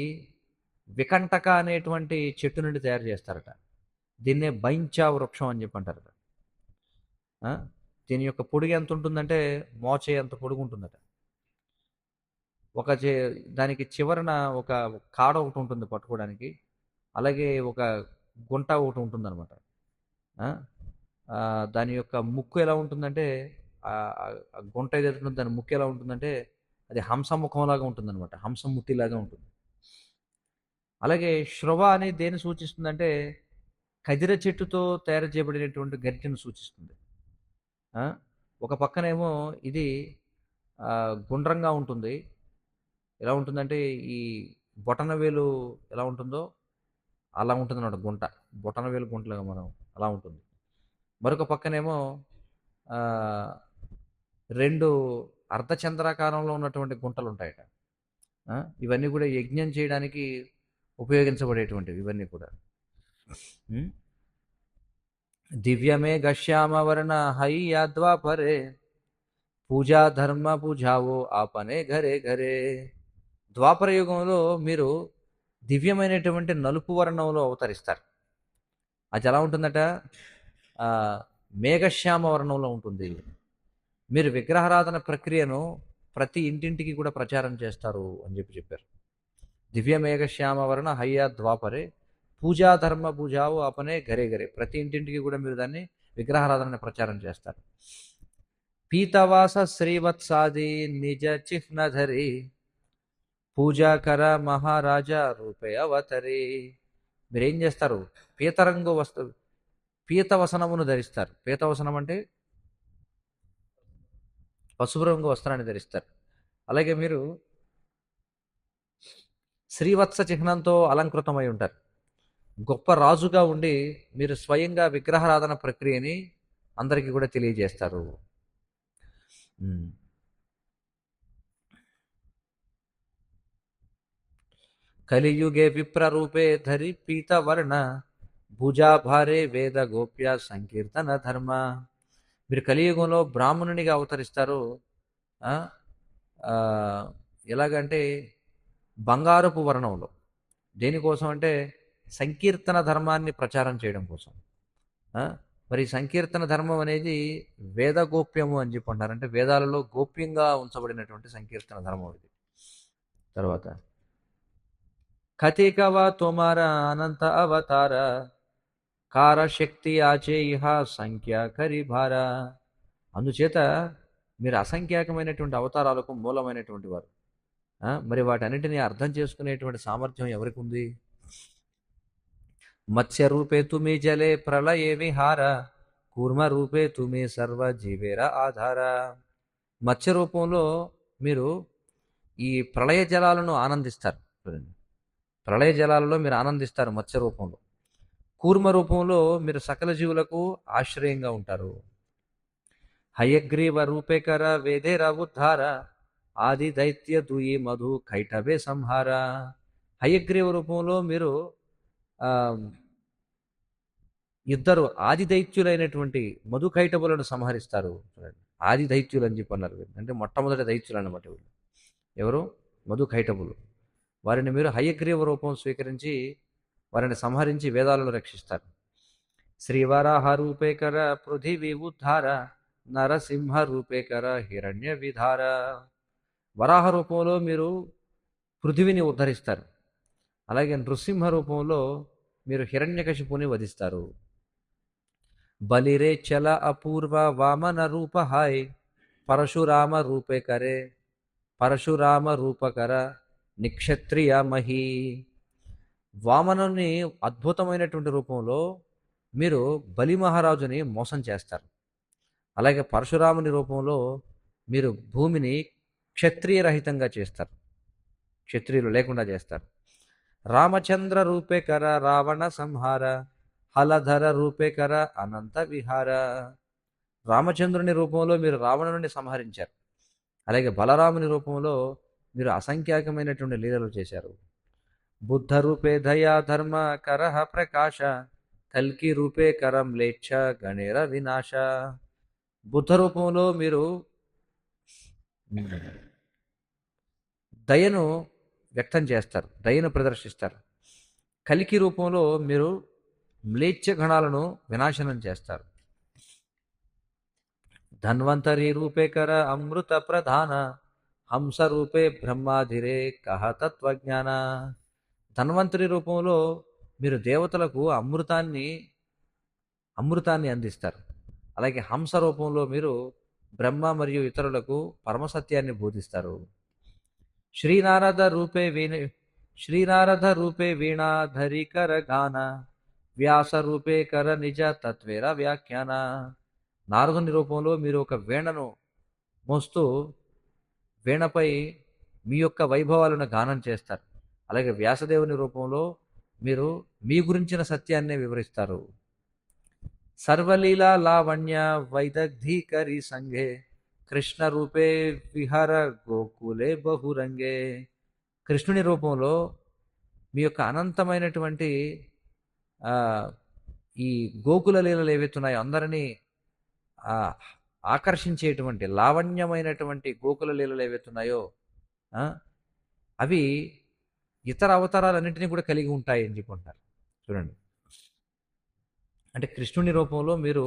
[SPEAKER 1] వికంటక అనేటువంటి చెట్టు నుండి తయారు చేస్తారట. దీన్నే బైంచా వృక్షం అని చెప్పి అంటారట. దీని యొక్క పొడుగు ఎంత ఉంటుందంటే మోచే అంత పొడుగు ఉంటుందట. దానికి చివరన ఒక కాడ ఒకటి ఉంటుంది పట్టుకోవడానికి, అలాగే ఒక గుంట ఒకటి ఉంటుంది అనమాట. దాని యొక్క ముక్కు ఎలా ఉంటుందంటే, గుంట ఏదైతే ఉంటుందో దాని ముక్కు ఎలా ఉంటుందంటే అది హంసముఖంలాగా ఉంటుందన్నమాట. హంసం ముట్టిలాగా ఉంటుంది. అలాగే శ్రువ అని దేన్ని సూచిస్తుందంటే ఖదిర చెట్టుతో తయారు చేయబడినటువంటి గరిటెను సూచిస్తుంది. ఒక పక్కనేమో ఇది గుండ్రంగా ఉంటుంది. ఎలా ఉంటుందంటే ఈ బొటనవేలు ఎలా ఉంటుందో అలా ఉంటుందన్నమాట గుంట. బొటనవేలు గుంటలాగా మనం అలా ఉంటుంది. మరొక పక్కనేమో 2 అర్ధచంద్రాకారంలో ఉన్నటువంటి గుంటలు ఉంటాయట. ఇవన్నీ కూడా యజ్ఞం చేయడానికి ఉపయోగించబడేటువంటివి ఇవన్నీ కూడా. దివ్యమే గశ్యామవర్ణ హై యాద్వాపరే పూజా ధర్మ బుझाओ ఆపనే ఘరే ఘరే. ద్వాపర యుగంలో మీరు దివ్యమైనటువంటి నలుపు వర్ణంలో అవతరిస్తారు. అది ఎలా ఉంటుందట? మేఘశ్యామ వర్ణంలో ఉంటుంది. మీరు విగ్రహారాధన ప్రక్రియను ప్రతి ఇంటింటికి కూడా ప్రచారం చేస్తారు అని చెప్పారు. దివ్యమేఘ శ్యామవర్ణ హయ్యా ద్వాపరే పూజా ధర్మ పూజావు అపనే గరే గరే. ప్రతి ఇంటింటికి కూడా మీరు దాన్ని విగ్రహారాధనని ప్రచారం చేస్తారు. పీతవాస శ్రీవత్సాది నిజ చిహ్నధరి పూజాకర మహారాజా రూపే అవతరి. మీరేం చేస్తారు? పీతరంగు పీతవసనమును ధరిస్తారు. పీతవసనం అంటే పసుపు రంగు వస్త్రాన్ని ధరిస్తారు. అలాగే మీరు శ్రీవత్స చిహ్నంతో అలంకృతమై ఉంటారు. గొప్ప రాజుగా ఉండి మీరు స్వయంగా విగ్రహారాధన ప్రక్రియని అందరికీ కూడా తెలియజేస్తారు. కలియుగే విప్రరూపే ధరి పీతవర్ణ భుజాభారే వేద గోప్య సంకీర్తన ధర్మ. మీరు కలియుగంలో బ్రాహ్మణునిగా అవతరిస్తారు. ఎలాగంటే బంగారపు వర్ణంలో. దేనికోసం అంటే సంకీర్తన ధర్మాన్ని ప్రచారం చేయడం కోసం. మరి సంకీర్తన ధర్మం అనేది వేద గోప్యము అని చెప్పి అంటారు. అంటే వేదాలలో గోప్యంగా ఉంచబడినటువంటి సంకీర్తన ధర్మం ఇది. తర్వాత కథికవ తోమార అనంత అవతార కారశక్తి ఆచే ఇహ సంఖ్య కరిభార. అందుచేత మీరు అసంఖ్యాకమైనటువంటి అవతారాలకు మూలమైనటువంటి వారు. మరి వాటన్నిటిని అర్థం చేసుకునేటువంటి సామర్థ్యం ఎవరికి ఉంది? మత్స్య రూపే తుమి జలే ప్రళయే విహార కూర్మ రూపే తుమి సర్వ జీవేర ఆధార. మత్స్య రూపంలో మీరు ఈ ప్రళయ జలాలను ఆనందిస్తారు. ప్రళయ జలాలలో మీరు ఆనందిస్తారు మత్స్య రూపంలో. కూర్మ రూపంలో మీరు సకల జీవులకు ఆశ్రయంగా ఉంటారు. హయగ్రీవ రూపేకర వేదేర ఉద్ధార ఆది దైత్య దుయి మధు కైటవే సంహార. హయగ్రీవ రూపంలో మీరు ఇద్దరు ఆది దైత్యులైనటువంటి మధు కైటవులను సంహరిస్తారు. ఆది దైత్యులు అని చెప్పి అన్నారు. అంటే మొట్టమొదటి దైత్యులు అన్నమాట వీళ్ళు. ఎవరు? మధు కైటవులు. వారిని మీరు హయగ్రీవ రూపం స్వీకరించి వారిని సంహరించి వేదాలను రక్షిస్తారు. శ్రీవరాహ రూపేకర పృథివీ ఉద్ధార నరసింహ రూపేకర హిరణ్య విధార. వరాహ రూపంలో మీరు పృథివిని ఉద్ధరిస్తారు. అలాగే నృసింహ రూపంలో మీరు హిరణ్యకశిపుని వధిస్తారు. బలిరే చల అపూర్వ వామన రూపహాయ్ పరశురామ రూపేకరే పరశురామ రూపకర నిక్షత్రియ మహీ. వామనుని అద్భుతమైనటువంటి రూపంలో మీరు బలి మహారాజుని మోసం చేస్తారు. అలాగే పరశురాముని రూపంలో మీరు భూమిని క్షత్రియ రహితంగా చేస్తారు. క్షత్రియులు లేకుండా చేస్తారు. రామచంద్ర రూపేకర రావణ సంహార హలధర రూపేకర అనంత విహార. రామచంద్రుని రూపంలో మీరు రావణుని సంహరించారు. అలాగే బలరాముని రూపంలో మీరు అసంఖ్యాకమైనటువంటి లీలలు చేశారు. బుద్ధ రూపే దయా ధర్మ కరహ ప్రకాశ కల్కి రూపే కరం లేచ్ఛ గణేర వినాశ. బుద్ధ రూపంలో మీరు దయను వ్యక్తం చేస్తారు, దయను ప్రదర్శిస్తారు. కలికి రూపంలో మీరు మ్లేచ్ఛ గణాలను వినాశనం చేస్తారు. ధన్వంతరి రూపేకర అమృత ప్రధాన హంస రూపే బ్రహ్మాధిరే కహ తత్వజ్ఞాన. ధన్వంతరి రూపంలో మీరు దేవతలకు అమృతాన్ని అందిస్తారు. అలాగే హంస రూపంలో మీరు బ్రహ్మ మరియు ఇతరులకు పరమసత్యాన్ని బోధిస్తారు. శ్రీనారద రూపే వీణాధరికర గాన వ్యాస రూపే కర నిజ తత్వేర వ్యాఖ్యాన. నారదుని రూపంలో మీరు ఒక వీణను మోస్తూ వీణపై మీ యొక్క వైభవాలను గానం చేస్తారు. అలాగే వ్యాసదేవుని రూపంలో మీరు మీ గురించిన సత్యాన్నే వివరిస్తారు. సర్వలీలా లావణ్య వైదగ్ధీకరి సంఘే కృష్ణ రూపే విహర గోకులే బహురంగే. కృష్ణుని రూపంలో మీ యొక్క అనంతమైనటువంటి ఈ గోకుల లీలలు ఏవైతున్నాయో అందరినీ ఆకర్షించేటువంటి లావణ్యమైనటువంటి గోకుల లీలలు ఏవైతున్నాయో అవి ఇతర అవతారాలన్నింటినీ కూడా కలిగి ఉంటాయి అని చెప్పుకుంటారు. చూడండి, అంటే కృష్ణుని రూపంలో మీరు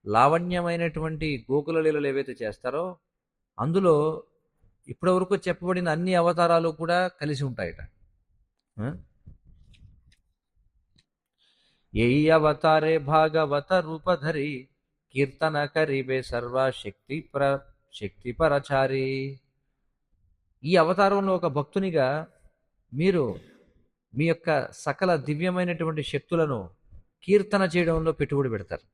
[SPEAKER 1] లావణ్యమైనటువంటి గోకుల లీలలు ఏవైతే చేస్తారో అందులో ఇప్పటివరకు చెప్పబడిన అన్ని అవతారాలు కూడా కలిసి ఉంటాయట. ఆ? యై అవతారే భాగవత రూపధరి కీర్తన కరిబే సర్వ శక్తి పరచారి. ఈ అవతారంలో ఒక భక్తునిగా మీరు మీ యొక్క సకల దివ్యమైనటువంటి శక్తులను కీర్తన చేయడంలో పెట్టుబడి పెడతారు,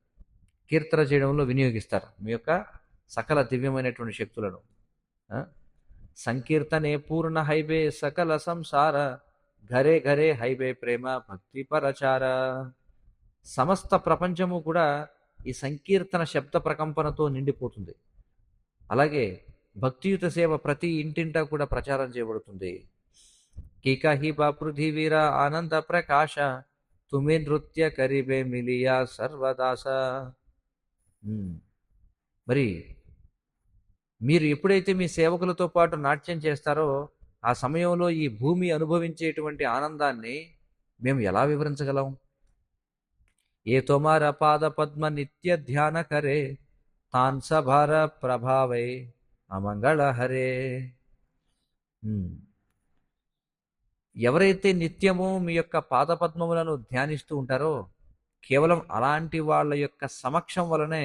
[SPEAKER 1] కీర్తన చేయడంలో వినియోగిస్తారు మీ యొక్క సకల దివ్యమైనటువంటి శక్తులను. ఆ? సంకీర్తనే పూర్ణ హైబే సకల సంసార ఘరే ఘరే హైబే ప్రేమ భక్తి పరచార. సమస్త ప్రపంచము కూడా ఈ సంకీర్తన శబ్ద ప్రకంపనతో నిండిపోతుంది. అలాగే భక్తియుత సేవ ప్రతి ఇంటింటా కూడా ప్రచారం చేయబడుతుంది. కికహిబ పృథివీర ఆనంద ప్రకాశ తుమి నృత్య కరిబే మిలియా సర్వదాస. మరి మీరు ఎప్పుడైతే మీ సేవకులతో పాటు నాట్యం చేస్తారో ఆ సమయంలో ఈ భూమి అనుభవించేటువంటి ఆనందాన్ని మేము ఎలా వివరించగలం? ఏ తొమార పాద పద్మ నిత్య ధ్యాన కరే తాన్ సభార ప్రభావై అమంగళ హరే. ఎవరైతే నిత్యము మీ యొక్క పాదపద్మములను ధ్యానిస్తూ ఉంటారో కేవలం అలాంటి వాళ్ళ యొక్క సమక్షం వలనే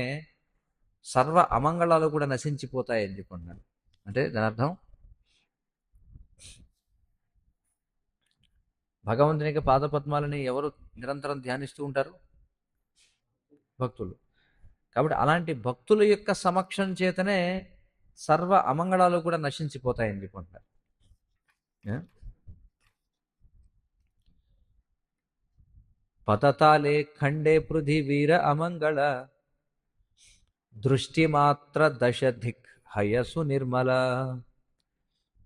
[SPEAKER 1] సర్వ అమంగళాలు కూడా నశించిపోతాయని చెప్పుకున్నాను. అంటే దాని అర్థం భగవంతుని యొక్క పాదపద్మాలని ఎవరు నిరంతరం ధ్యానిస్తూ ఉంటారు? భక్తులు. కాబట్టి అలాంటి భక్తుల యొక్క సమక్షం చేతనే సర్వ అమంగళాలు కూడా నశించిపోతాయని చెప్పుకుంటారు. పతతాలే ఖండే పృథివీర అమంగళ దృష్టి మాత్ర దశ ధిక్ హయసు నిర్మల.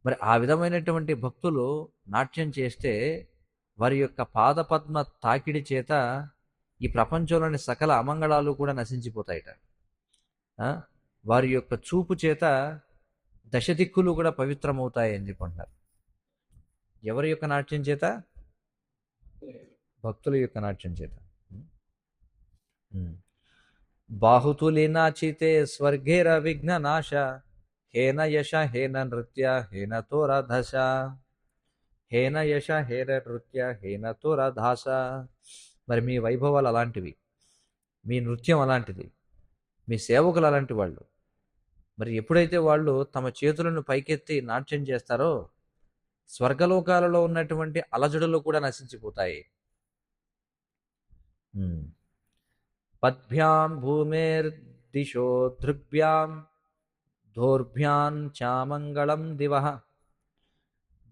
[SPEAKER 1] మరి ఆ విధమైనటువంటి భక్తులు నాట్యం చేస్తే వారి యొక్క పాదపద్మ తాకిడి చేత ఈ ప్రపంచంలోని సకల అమంగళాలు కూడా నశించిపోతాయట. వారి యొక్క చూపు చేత దశ దిక్కులు కూడా పవిత్రమవుతాయి అని చెప్పుకుంటారు. ఎవరి యొక్క నాట్యం చేత? భక్తుల యొక్క నాట్యం చేత. బాహుతులి నాచితే స్వర్గేర విఘ్న నాశ హేన యశ హేన నృత్య హేన తోర దశ. హేన యశ హేన నృత్య హేన తోర దాస. మరి మీ వైభవాలు అలాంటివి, మీ నృత్యం అలాంటిది, మీ సేవకులు అలాంటి వాళ్ళు. మరి ఎప్పుడైతే వాళ్ళు తమ చేతులను పైకెత్తి నాట్యం చేస్తారో స్వర్గలోకాలలో ఉన్నటువంటి అలజడులు కూడా నశించిపోతాయి. పద్భ్యాం భూమిర్దిశో దృగ్భ్యాం దోర్భ్యాం చామంగళం దివః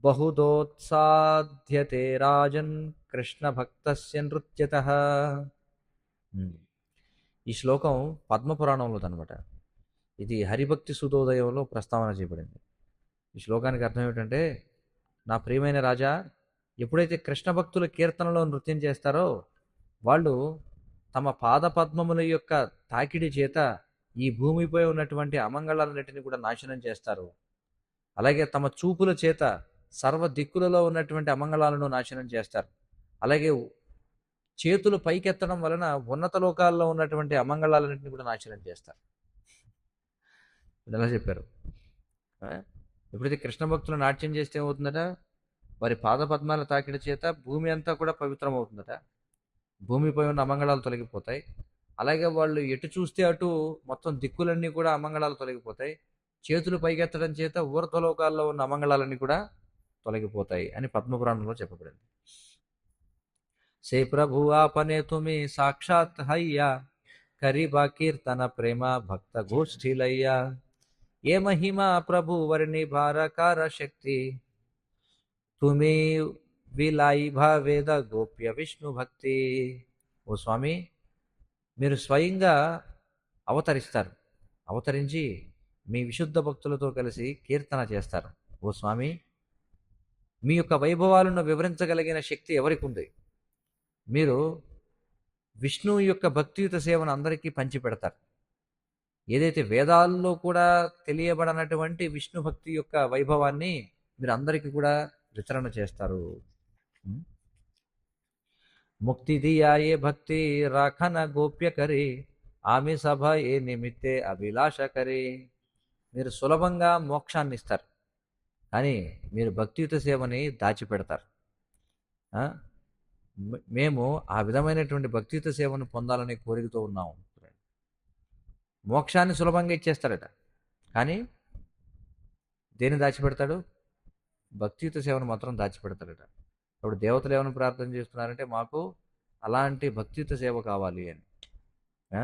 [SPEAKER 1] బహుదోత్సాధ్యతే రాజన్ కృష్ణ భక్తస్య నృత్యతః. ఈ శ్లోకం పద్మపురాణంలోదనమాట. ఇది హరిభక్తి సూతోదయంలో ప్రస్తావన చేయబడింది. ఈ శ్లోకానికి అర్థం ఏమిటంటే, నా ప్రియమైన రాజా, ఎప్పుడైతే కృష్ణ భక్తుల కీర్తనలో నృత్యం చేస్తారో వాళ్ళు తమ పాదపద్మముల యొక్క తాకిడి చేత ఈ భూమిపై ఉన్నటువంటి అమంగళాలన్నిటిని కూడా నాశనం చేస్తారు. అలాగే తమ చూపుల చేత సర్వ దిక్కులలో ఉన్నటువంటి అమంగళాలను నాశనం చేస్తారు. అలాగే చేతులు పైకెత్తడం వలన ఉన్నత లోకాల్లో ఉన్నటువంటి అమంగళాలన్నింటినీ కూడా నాశనం చేస్తారు. ఎలా చెప్పారు? ఎప్పుడైతే కృష్ణ భక్తులు నాట్యం చేస్తే ఏమవుతుందట? వారి పాదపద్మాల తాకిడి చేత భూమి అంతా కూడా పవిత్రమవుతుందట. భూమిపై ఉన్న అమంగళాలు తొలగిపోతాయి. అలాగే వాళ్ళు ఎటు చూస్తే అటు మొత్తం దిక్కులన్నీ కూడా అమంగళాలు తొలగిపోతాయి. చేతులు పైకెత్తడం చేత ఊర్ధ్వలోకాల్లో ఉన్న అమంగళాలన్నీ కూడా తొలగిపోతాయి అని పద్మపురాణంలో చెప్పబడింది. సే ప్రభు ఆపనే తుమి సాక్షాత్ హయ్యా కరీబా కీర్తన ప్రేమ భక్త గోష్ఠీలయ్యా. ఏ మహిమా ప్రభు వర్ణి భారకార శక్తి తుమి విలాయి భావేద గోప్య విష్ణు భక్తి. ఓ స్వామి, మీరు స్వయంగా అవతరిస్తారు, అవతరించి మీ విశుద్ధ భక్తులతో కలిసి కీర్తన చేస్తారు. ఓ స్వామి, మీ యొక్క వైభవాలను వివరించగలిగిన శక్తి ఎవరికి ఉంది? మీరు విష్ణువు యొక్క భక్తియుత సేవను అందరికీ పంచిపెడతారు. ఏదైతే వేదాల్లో కూడా తెలియబడనటువంటి విష్ణు భక్తి యొక్క వైభవాన్ని మీరు అందరికీ కూడా వితరణ చేస్తారు. ముక్తి దియాయే భక్తి రాఖన గోప్య కరి ఆమె సభ ఏ నిమిత్తే అభిలాష కరి. మీరు సులభంగా మోక్షాన్ని ఇస్తారు. కానీ మీరు భక్తియుత సేవని దాచిపెడతారు. ఆ? మేము ఆ విధమైనటువంటి భక్తియుత సేవను పొందాలనే కోరికతో ఉన్నాము. మోక్షాన్ని సులభంగా ఇచ్చేస్తాడట, కానీ దేన్ని దాచిపెడతాడు? భక్తియుత సేవను మాత్రం దాచిపెడతాడట. ఇప్పుడు దేవతలు ఏమైనా ప్రార్థన చేస్తున్నారంటే మాకు అలాంటి భక్తియుత సేవ కావాలి అని. ఆ?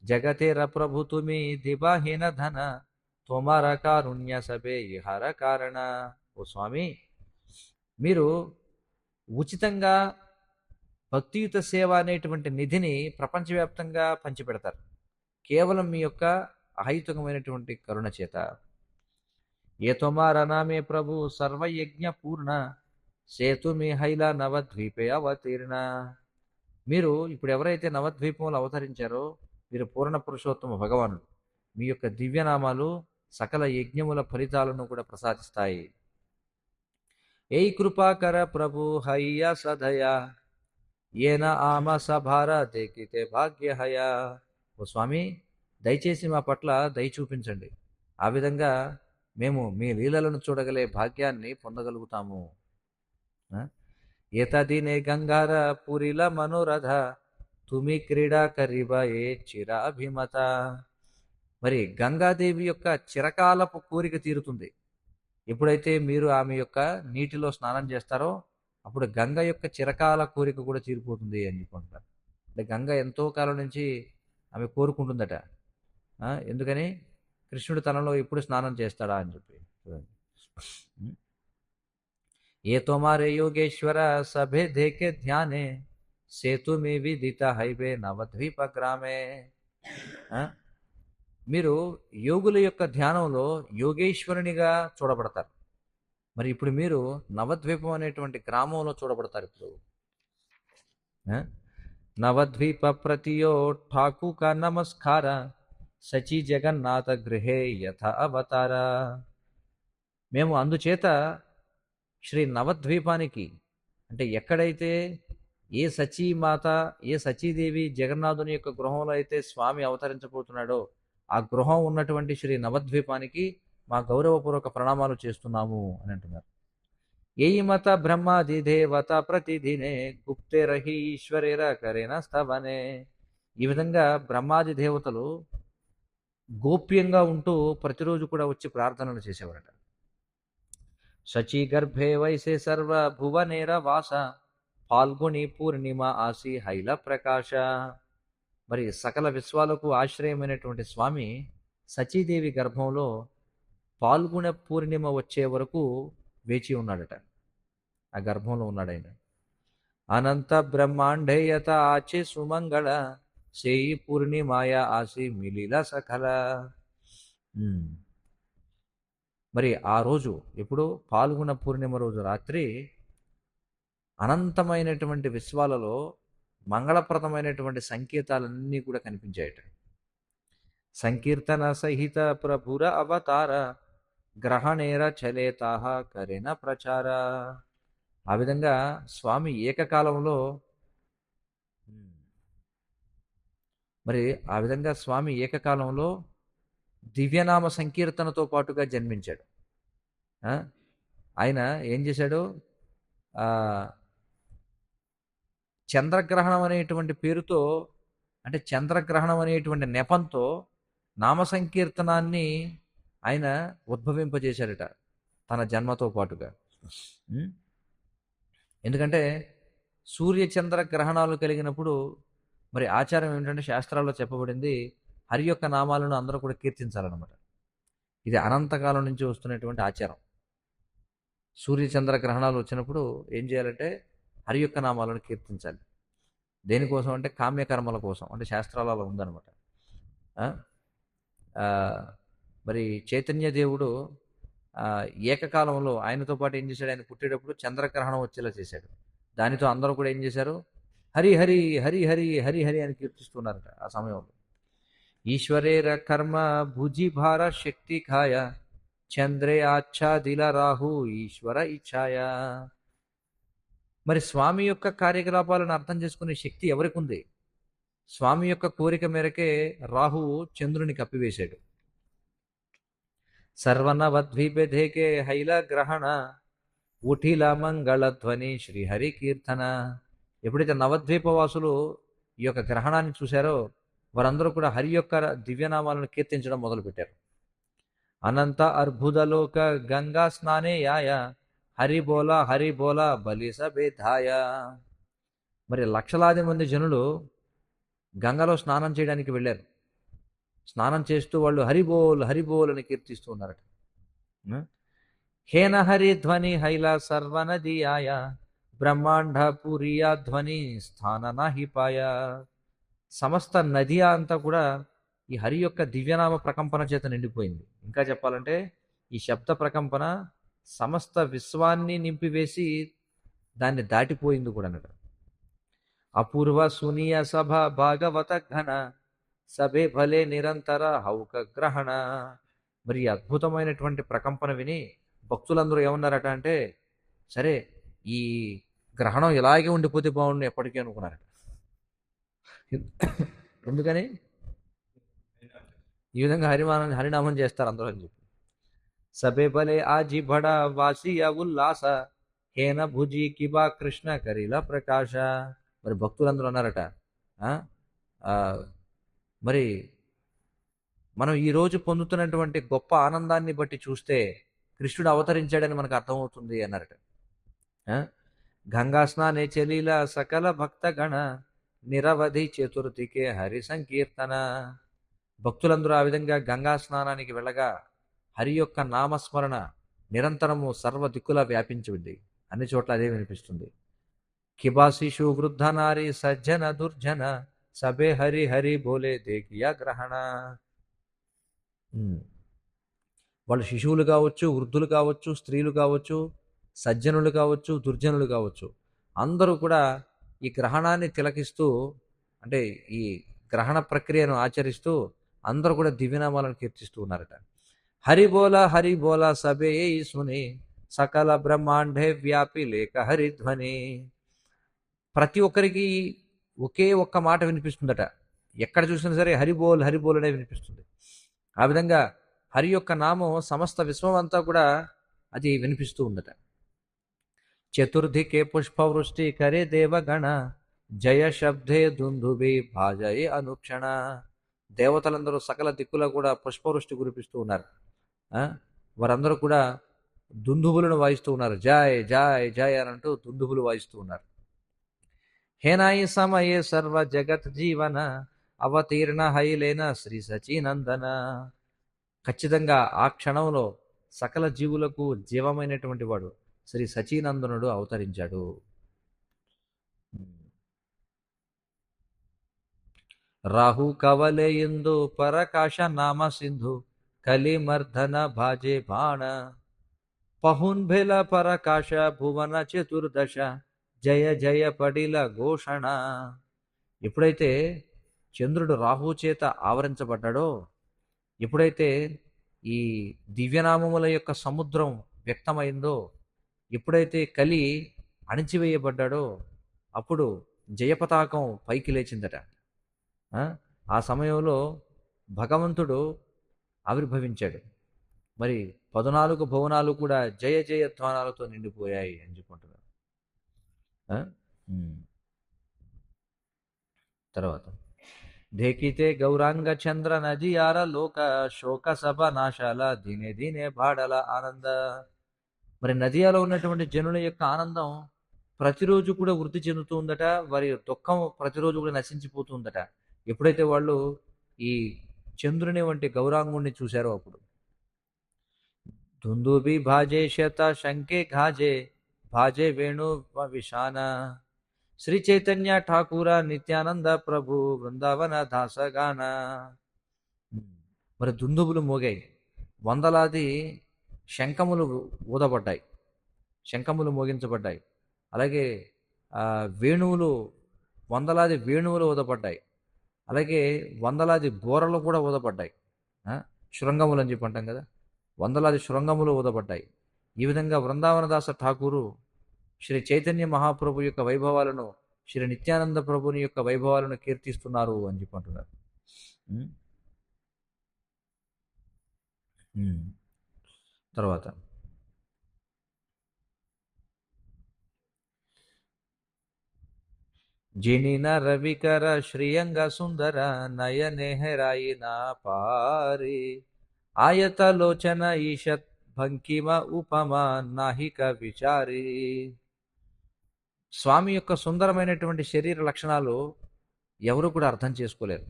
[SPEAKER 1] జగతేర ప్రభు తుమి దిబాహీన ధన తోమార కారుణ్య సభే ఇహర కారణ. ఓ స్వామి, మీరు ఉచితంగా భక్తియుత సేవ అనేటువంటి నిధిని ప్రపంచవ్యాప్తంగా పంచిపెడతారు కేవలం మీ యొక్క అహైతుకమైనటువంటి కరుణ చేత. ఏ తొమార నామే ప్రభు సర్వయజ్ఞ పూర్ణ సేతు మీ హైల నవద్వీపే అవతీర్ణ. మీరు ఇప్పుడు ఎవరైతే నవద్వీపంలో అవతరించారో మీరు పూర్ణ పురుషోత్తమ భగవానుడు. మీ యొక్క దివ్యనామాలు సకల యజ్ఞముల ఫలితాలను కూడా ప్రసాదిస్తాయి. ఏ కృపాకర ప్రభు హయ్య సదయా ఏన ఆమ సభార దేకితే భాగ్యహయ. ఓ స్వామి, దయచేసి మా పట్ల దయ చూపించండి. ఆ విధంగా మేము మీ లీలలను చూడగలే భాగ్యాన్ని పొందగలుగుతాము. ఏతదినే గంగార పురిల మనోరథ తుమి క్రీడా కరిబ ఏ చిరాభిమత. మరి గంగాదేవి యొక్క చిరకాలపు కోరిక తీరుతుంది ఎప్పుడైతే మీరు ఆమె యొక్క నీటిలో స్నానం చేస్తారో, అప్పుడు గంగ యొక్క చిరకాల కోరిక కూడా తీరిపోతుంది అని చెప్పుకుంటారు. అంటే గంగ ఎంతో కాలం నుంచి ఆమె కోరుకుంటుందట. ఎందుకని? కృష్ణుడు తనలో ఎప్పుడు స్నానం చేస్తాడా అని చెప్పి. ఏ తోమారే యోగేశ్వర సభే దేకే ధ్యానే సేతు మీ విదిత హైవే నవద్వీప గ్రామే. మీరు యోగుల యొక్క ధ్యానంలో యోగేశ్వరునిగా చూడబడతారు. మరి ఇప్పుడు మీరు నవద్వీపం అనేటువంటి గ్రామంలో చూడబడతారు. ఇప్పుడు నవద్వీప ప్రతియో ఠాకు కా నమస్కార సచి జగన్నాథ గృహే యథ అవతార. మేము అందుచేత శ్రీ నవద్వీపానికి, అంటే ఎక్కడైతే ఏ సచీమాత, ఏ సచీదేవి జగన్నాథుని యొక్క గృహంలో అయితే స్వామి అవతరించబోతున్నాడో ఆ గృహం ఉన్నటువంటి శ్రీ నవద్వీపానికి మా గౌరవపూర్వక ప్రణామాలు చేస్తున్నాము అని అంటున్నారు. ఏయి మత బ్రహ్మాది దేవత ప్రతిదినే గుప్తే రహి ఈశ్వరేర కరేన స్తవనే. ఈ విధంగా బ్రహ్మాది దేవతలు గోప్యంగా ఉంటూ ప్రతిరోజు కూడా వచ్చి ప్రార్థనలు చేసేవారట. శచీ గర్భే వైసే సర్వ భువనేర వాస పాల్గొని పూర్ణిమ ఆసి హైల ప్రకాశ. మరి సకల విశ్వాలకు ఆశ్రయమైనటువంటి స్వామి సచీదేవి గర్భంలో పాల్గొన పూర్ణిమ వచ్చే వరకు వేచి ఉన్నాడట. ఆ గర్భంలో ఉన్నాడు ఆయన. అనంత బ్రహ్మాండేయత ఆచి సుమంగళ సేయి పూర్ణిమాయ ఆసి మిలిల సకల. మరి ఆ రోజు ఎప్పుడు? పాల్గొన పూర్ణిమ రోజు రాత్రి అనంతమైనటువంటి విశ్వాలలో మంగళప్రదమైనటువంటి సంకేతాలన్నీ కూడా కనిపించాయట. సంకీర్తన సహిత ప్రభుర అవతార గ్రహణేర చలేతాహ కరెన ప్రచార. ఆ విధంగా స్వామి ఏకకాలంలో దివ్యనామ సంకీర్తనతో పాటుగా జన్మించాడు. ఆయన ఏం చేశాడు? చంద్రగ్రహణం అనేటువంటి పేరుతో, అంటే చంద్రగ్రహణం అనేటువంటి నెపంతో నామ సంకీర్తనాన్ని ఆయన ఉద్భవింపజేశారట తన జన్మతో పాటుగా. ఎందుకంటే సూర్యచంద్ర గ్రహణాలు కలిగినప్పుడు మరి ఆచారం ఏమిటంటే శాస్త్రాల్లో చెప్పబడింది హరి యొక్క నామాలను అందరూ కూడా కీర్తించాలన్నమాట. ఇది అనంతకాలం నుంచి వస్తున్నటువంటి ఆచారం. సూర్యచంద్ర గ్రహణాలు వచ్చినప్పుడు ఏం చేయాలంటే హరి యొక్క నామాలను కీర్తించాలి. దేనికోసం అంటే కామ్యకర్మల కోసం, అంటే శాస్త్రాలలో ఉందన్నమాట. మరి చైతన్య దేవుడు ఏకకాలంలో ఆయనతో పాటు ఏం చేశాడు? ఆయన పుట్టేటప్పుడు చంద్రగ్రహణం వచ్చేలా చేశాడు. దానితో అందరూ కూడా ఏం చేశారు? హరి హరి హరి హరి హరి హరి అని కీర్తిస్తున్నారట ఆ సమయంలో. ఈశ్వరేర కర్మ భుజి భార శక్తి ఖాయ చంద్రే ఆచ్ఛాదిల రాహు ఈశ్వర ఇచ్ఛాయ. మరి స్వామి యొక్క కార్యకలాపాలను అర్థం చేసుకునే శక్తి ఎవరికి ఉంది? స్వామి యొక్క కోరిక మేరకే రాహువు చంద్రుని కప్పివేశాడు. సర్వనవద్వీపే ధేకే హైల గ్రహణ ఉఠిల మంగళధ్వని శ్రీహరి కీర్తన. ఎప్పుడైతే నవద్వీపవాసులు ఈ యొక్క గ్రహణాన్ని చూశారో వారందరూ కూడా హరి యొక్క దివ్యనామాలను కీర్తించడం మొదలుపెట్టారు. అనంత అర్బుదలోక గంగా స్నానే యాయ హరి బోలా బలి సబేధాయ. మరి లక్షలాది మంది జనులు గంగలో స్నానం చేయడానికి వెళ్ళారు. స్నానం చేస్తూ వాళ్ళు హరిబోల్ అని కీర్తిస్తూ ఉన్నారట. హేన హరి ధ్వని హైల సర్వనదియాయ బ్రహ్మాండ పురియా ధ్వని స్థాన నాహిపాయ. సమస్త నది అంతా కూడా ఈ హరి యొక్క దివ్యనామ ప్రకంపన చేత నిండిపోయింది. ఇంకా చెప్పాలంటే ఈ శబ్ద ప్రకంపన సమస్త విశ్వాన్ని నింపివేసి దాన్ని దాటిపోయింది కూడా అన్నట్టు. అపూర్వ సునీయ సభ భాగవత ఘన సభే భలే నిరంతర హౌక గ్రహణ. మరి అద్భుతమైనటువంటి ప్రకంపన విని భక్తులందరూ ఏమన్నారట అంటే, సరే ఈ గ్రహణం ఇలాగే ఉండిపోతే బాగుండు ఎప్పటికీ అనుకున్నారట. ఎందుకని ఈ విధంగా హరినామం చేస్తారు అందరూ అని చెప్పి. సభే భలే ఆజీ బడా వాసియ ఉల్లాస హేన భుజి కిబా కృష్ణ కరిలా ప్రకాశ. మరి భక్తులందరూ అన్నారట, మరి మనం ఈరోజు పొందుతున్నటువంటి గొప్ప ఆనందాన్ని బట్టి చూస్తే కృష్ణుడు అవతరించాడని మనకు అర్థమవుతుంది అన్నారట. గంగా స్నానే చెలీల సకల భక్తగణ నిరవధి చతుర్థికే హరి సంకీర్తన. భక్తులందరూ ఆ విధంగా గంగా స్నానానికి వెళ్ళగా హరి యొక్క నామస్మరణ నిరంతరము సర్వ దిక్కులా వ్యాపించింది. అన్ని చోట్ల అదే వినిపిస్తుంది. కిబా శిశు వృద్ధ నారి సజ్జన దుర్జన సభే హరి హరి బోలే దేకియా గ్రహణ. వాళ్ళు శిశువులు కావచ్చు, వృద్ధులు కావచ్చు, స్త్రీలు కావచ్చు, సజ్జనులు కావచ్చు, దుర్జనులు కావచ్చు, అందరూ కూడా ఈ గ్రహణాన్ని తిలకిస్తూ, అంటే ఈ గ్రహణ ప్రక్రియను ఆచరిస్తూ అందరూ కూడా దివ్యనామాలను కీర్తిస్తూ ఉన్నారట. హరి బోలా సభే సుని సకల బ్రహ్మాండే వ్యాపి లేక హరిధ్వని. ప్రతి ఒక్కరికి ఒకే ఒక్క మాట వినిపిస్తుందట. ఎక్కడ చూసినా సరే హరిబోల్ అనే వినిపిస్తుంది. ఆ విధంగా హరి యొక్క నామం సమస్త విశ్వం అంతా కూడా అది వినిపిస్తూ ఉందట. చతుర్థికే పుష్పవృష్టి కరే దేవగణ జయ శబ్దే దుందుబి భాజయే అనుక్షణ. దేవతలందరూ సకల దిక్కులో కూడా పుష్పవృష్టి కురిపిస్తూ ఉన్నారు. వారందరూ కూడా దుందుబులను వాయిస్తూ ఉన్నారు. జాయ్ జాయ్ జాయ్ అని అంటూ దుందుబులు వాయిస్తూ ఉన్నారు. హేనాయి సమయే సర్వ జగత్ జీవన అవతీర్ణ హైలేన శ్రీ సచీనందన. ఖచ్చితంగా ఆ క్షణంలో సకల జీవులకు జీవమైనటువంటి వాడు శ్రీ సచీనందనుడు అవతరించాడు. రాహు కవలే ఇందు పరకాశ నామ సింధు కలిమర్ధన భాజే బాణ పహున్భేల పరకాశ భువన చతుర్దశ జయ జయ పడిల ఘోషణ. ఎప్పుడైతే చంద్రుడు రాహు చేత ఆవరించబడ్డాడో, ఎప్పుడైతే ఈ దివ్యనామముల యొక్క సముద్రం వ్యక్తమైందో, ఎప్పుడైతే కలి అణిచివేయబడ్డాడో అప్పుడు జయపతాకం పైకి లేచిందట. ఆ సమయంలో భగవంతుడు ఆవిర్భవించాడు. మరి 14 భువనాలు కూడా జయ జయ ధ్వానాలతో నిండిపోయాయి అని చెప్పుకుంటున్నారు. తర్వాత ధేకితే గౌరాంగ చంద్ర నదియార లోక శోక సభ నాశాల దీనే దీనే బాడల ఆనంద. మరి నదియాలో ఉన్నటువంటి జనుల యొక్క ఆనందం ప్రతిరోజు కూడా వృద్ధి చెందుతూ ఉందట. వారి దుఃఖం ప్రతిరోజు కూడా నశించిపోతుందట. ఎప్పుడైతే వాళ్ళు ఈ చంద్రుని వంటి గౌరాంగుణ్ణి చూశారో అప్పుడు. దుందుబి భాజే శత శంకే ఘాజే భాజే వేణు విషాన శ్రీ చైతన్య ఠాకూర నిత్యానంద ప్రభు బృందావన దాసగాన. మరి దుందుబులు మోగాయి, వందలాది శంఖములు ఊదబడ్డాయి, శంఖములు మోగించబడ్డాయి. అలాగే వేణువులు, వందలాది వేణువులు ఊదబడ్డాయి. అలాగే వందలాది బోరలు కూడా ఊదబడ్డాయి. శృంగములు అని చెప్పి అంటాం కదా, వందలాది శృంగములు ఊదబడ్డాయి. ఈ విధంగా బృందావనదాస ఠాకూరు శ్రీ చైతన్య మహాప్రభు యొక్క వైభవాలను, శ్రీ నిత్యానంద ప్రభుని యొక్క వైభవాలను కీర్తిస్తున్నారు అని చెప్పి అంటున్నారు. తర్వాత జినిన రవికర శ్రీయంగ సుందర నయనేహరాయిన పారి ఆయతలోచన ఈషత్ భంకిమ ఉపమ నాహిక విచారి. స్వామి యొక్క సుందరమైనటువంటి శరీర లక్షణాలు ఎవరు కూడా అర్థం చేసుకోలేరు.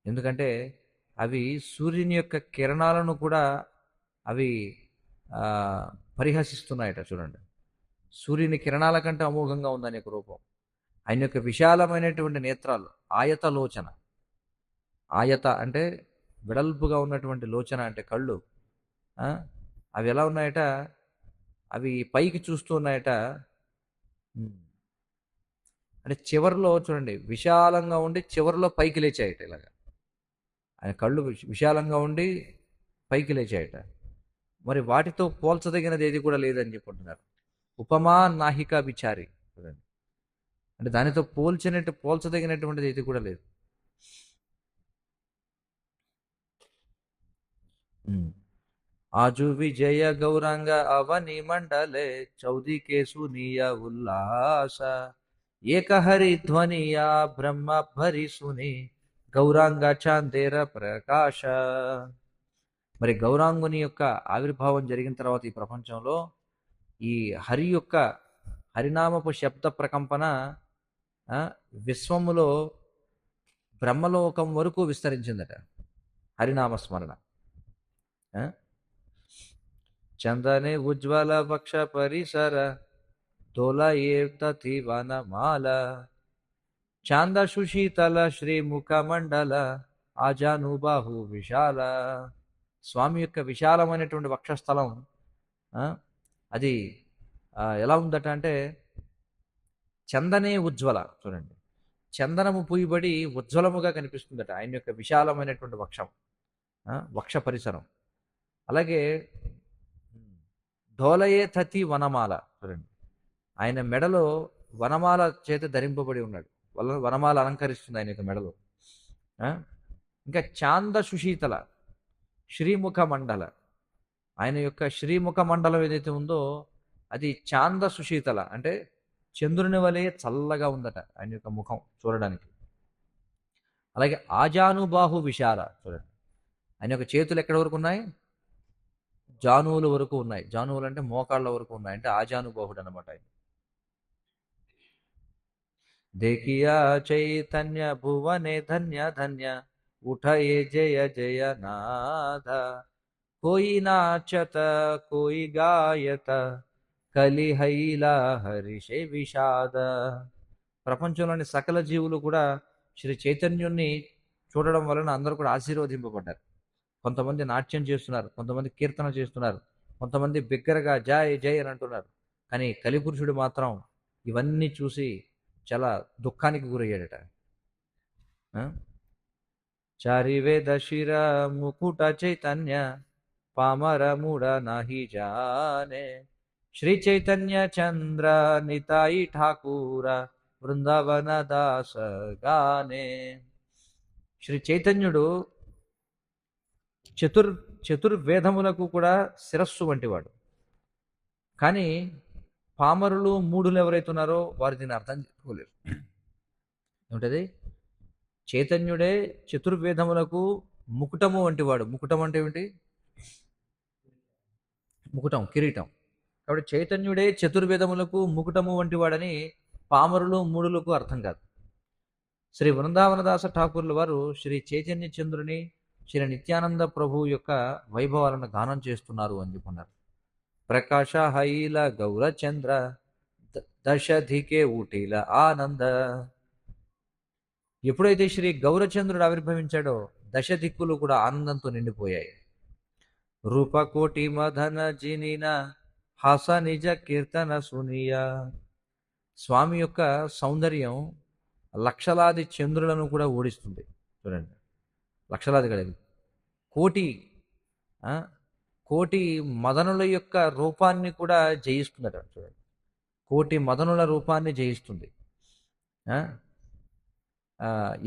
[SPEAKER 1] ఎందుకంటే అవి సూర్యుని యొక్క కిరణాలను కూడా అవి ఆ, పరిహసిస్తున్నాయట. చూడండి, సూర్యుని కిరణాల కంటే అమోఘంగా ఉందని ఒక రూపం. ఆయన యొక్క విశాలమైనటువంటి నేత్రాలు, ఆయతలోచన. ఆయత అంటే వెడల్పుగా ఉన్నటువంటి లోచన అంటే కళ్ళు. ఆ, అవి ఎలా ఉన్నాయట? అవి పైకి చూస్తూ ఉన్నాయట. ఉమ్. అంటే చివరిలో చూడండి, విశాలంగా ఉండి చివరిలో పైకి లేచాయట. ఇలాగా ఆయన కళ్ళు విశాలంగా ఉండి పైకి లేచాయట. మరి వాటితో పోల్చదగినది ఏది కూడా లేదని చెప్పుకుంటున్నారు. ఉపమా నాహిక విచారి. చూడండి, అంటే దానితో పోల్చదగినటువంటిది ఏది కూడా లేదు. ఉమ్. आजु विजय गौरांग अवनि मंडले चौदी के सुनिय उल्लास एक हरि ध्वनिया ब्रह्म भरी सुनि గౌరాంగ చాందేర ప్రకాశ. మరి గౌరాంగుని యొక్క ఆవిర్భావం జరిగిన తర్వాత ఈ ప్రపంచంలో ఈ హరి యొక్క హరినామపు శబ్ద ప్రకంపన ఆ, విశ్వములో బ్రహ్మలోకం వరకు విస్తరించిందట. హరినామస్మరణ. ఆ? చందనే ఉజ్వల వక్ష పరిసర తొలయేతతి వనమాల చాంద సుశీతల శ్రీముఖ మండల ఆజానుబాహు విశాల. స్వామి యొక్క విశాలమైనటువంటి వక్షస్థలం ఆ, అది ఎలా ఉందట అంటే చందనే ఉజ్వల. చూడండి, చందనము పూయబడి ఉజ్వలముగా కనిపిస్తుందట ఆయన యొక్క విశాలమైనటువంటి వక్షం, వక్ష పరిసరం. అలాగే ధోలయే తతి వనమాల. చూడండి, ఆయన మెడలో వనమాల చేత ధరింపబడి ఉన్నాడు. వనమాల అలంకరిస్తుంది ఆయన యొక్క మెడలో. ఇంకా చాంద సుశీతల శ్రీముఖ మండల. ఆయన యొక్క శ్రీముఖ మండలం ఏదైతే ఉందో అది చాంద సుశీతల అంటే చంద్రుని వలె చల్లగా ఉందట ఆయన యొక్క ముఖం చూడడానికి. అలాగే ఆజానుబాహు విశాల. చూడండి, ఆయన యొక్క చేతులు ఎక్కడి వరకు ఉన్నాయి? జానువుల వరకు ఉన్నాయి. జానువులు అంటే మోకాళ్ళ వరకు ఉన్నాయి. అంటే ఆజానుబాహుడు అనమాట ఆయన. దేకియా చైతన్య భువనే ధన్య ధన్య ఉఠయే జయ జయ నాథ కోయి నాచత కోయి గాయత కలిహైలా హరిషే విషాద. ప్రపంచంలోని సకల జీవులు కూడా శ్రీ చైతన్యుణ్ణి చూడడం వలన అందరూ కూడా ఆశీర్వదింపబడ్డారు. కొంతమంది నాట్యం చేస్తున్నారు, కొంతమంది కీర్తన చేస్తున్నారు, కొంతమంది బిగ్గరగా జై జై అని అంటున్నారు. కానీ కలిపురుషుడు మాత్రం ఇవన్నీ చూసి చాలా దుఃఖానికి గురయ్యాడట. చారివేద శిర ముకుట చైతన్య పామర మూఢ నాహి జానే శ్రీ చైతన్య చంద్ర నితాయి ఠాకూర బృందావన దాస గానే. శ్రీ చైతన్యుడు చతుర్వేదములకు కూడా శిరస్సు వంటివాడు. కానీ పామరులు మూఢులు ఎవరైతే ఉన్నారో వారు దీన్ని అర్థం చేసుకోలేరు. ఏమిటది? చైతన్యుడే చతుర్వేదములకు ముకుటము వంటివాడు. ముకుటం అంటే ఏమిటి? ముకుటం, కిరీటం. కాబట్టి చైతన్యుడే చతుర్వేదములకు ముకుటము వంటివాడని పామరులు మూఢులకు అర్థం కాదు. శ్రీ బృందావనదాస ఠాకూర్ల వారు శ్రీ చైతన్య చంద్రుని, శ్రీ నిత్యానంద ప్రభు యొక్క వైభవాలను గానం చేస్తున్నారు అని చెప్పున్నారు. ప్రకాశ హైల గౌరచంద్ర దశధికే ఊటీల ఆనంద. ఎప్పుడైతే శ్రీ గౌరచంద్రుడు ఆవిర్భవించాడో దశ దిక్కులు కూడా ఆనందంతో నిండిపోయాయి. రూపకోటి మదన జినిన హాస నిజ కీర్తన సునియ. స్వామి యొక్క సౌందర్యం లక్షలాది చంద్రులను కూడా ఓడిస్తుంది. చూడండి, లక్షలాది కలిగి కోటి కోటి మదనుల యొక్క రూపాన్ని కూడా జయిస్తుందట. చూడండి, కోటి మదనుల రూపాన్ని జయిస్తుంది.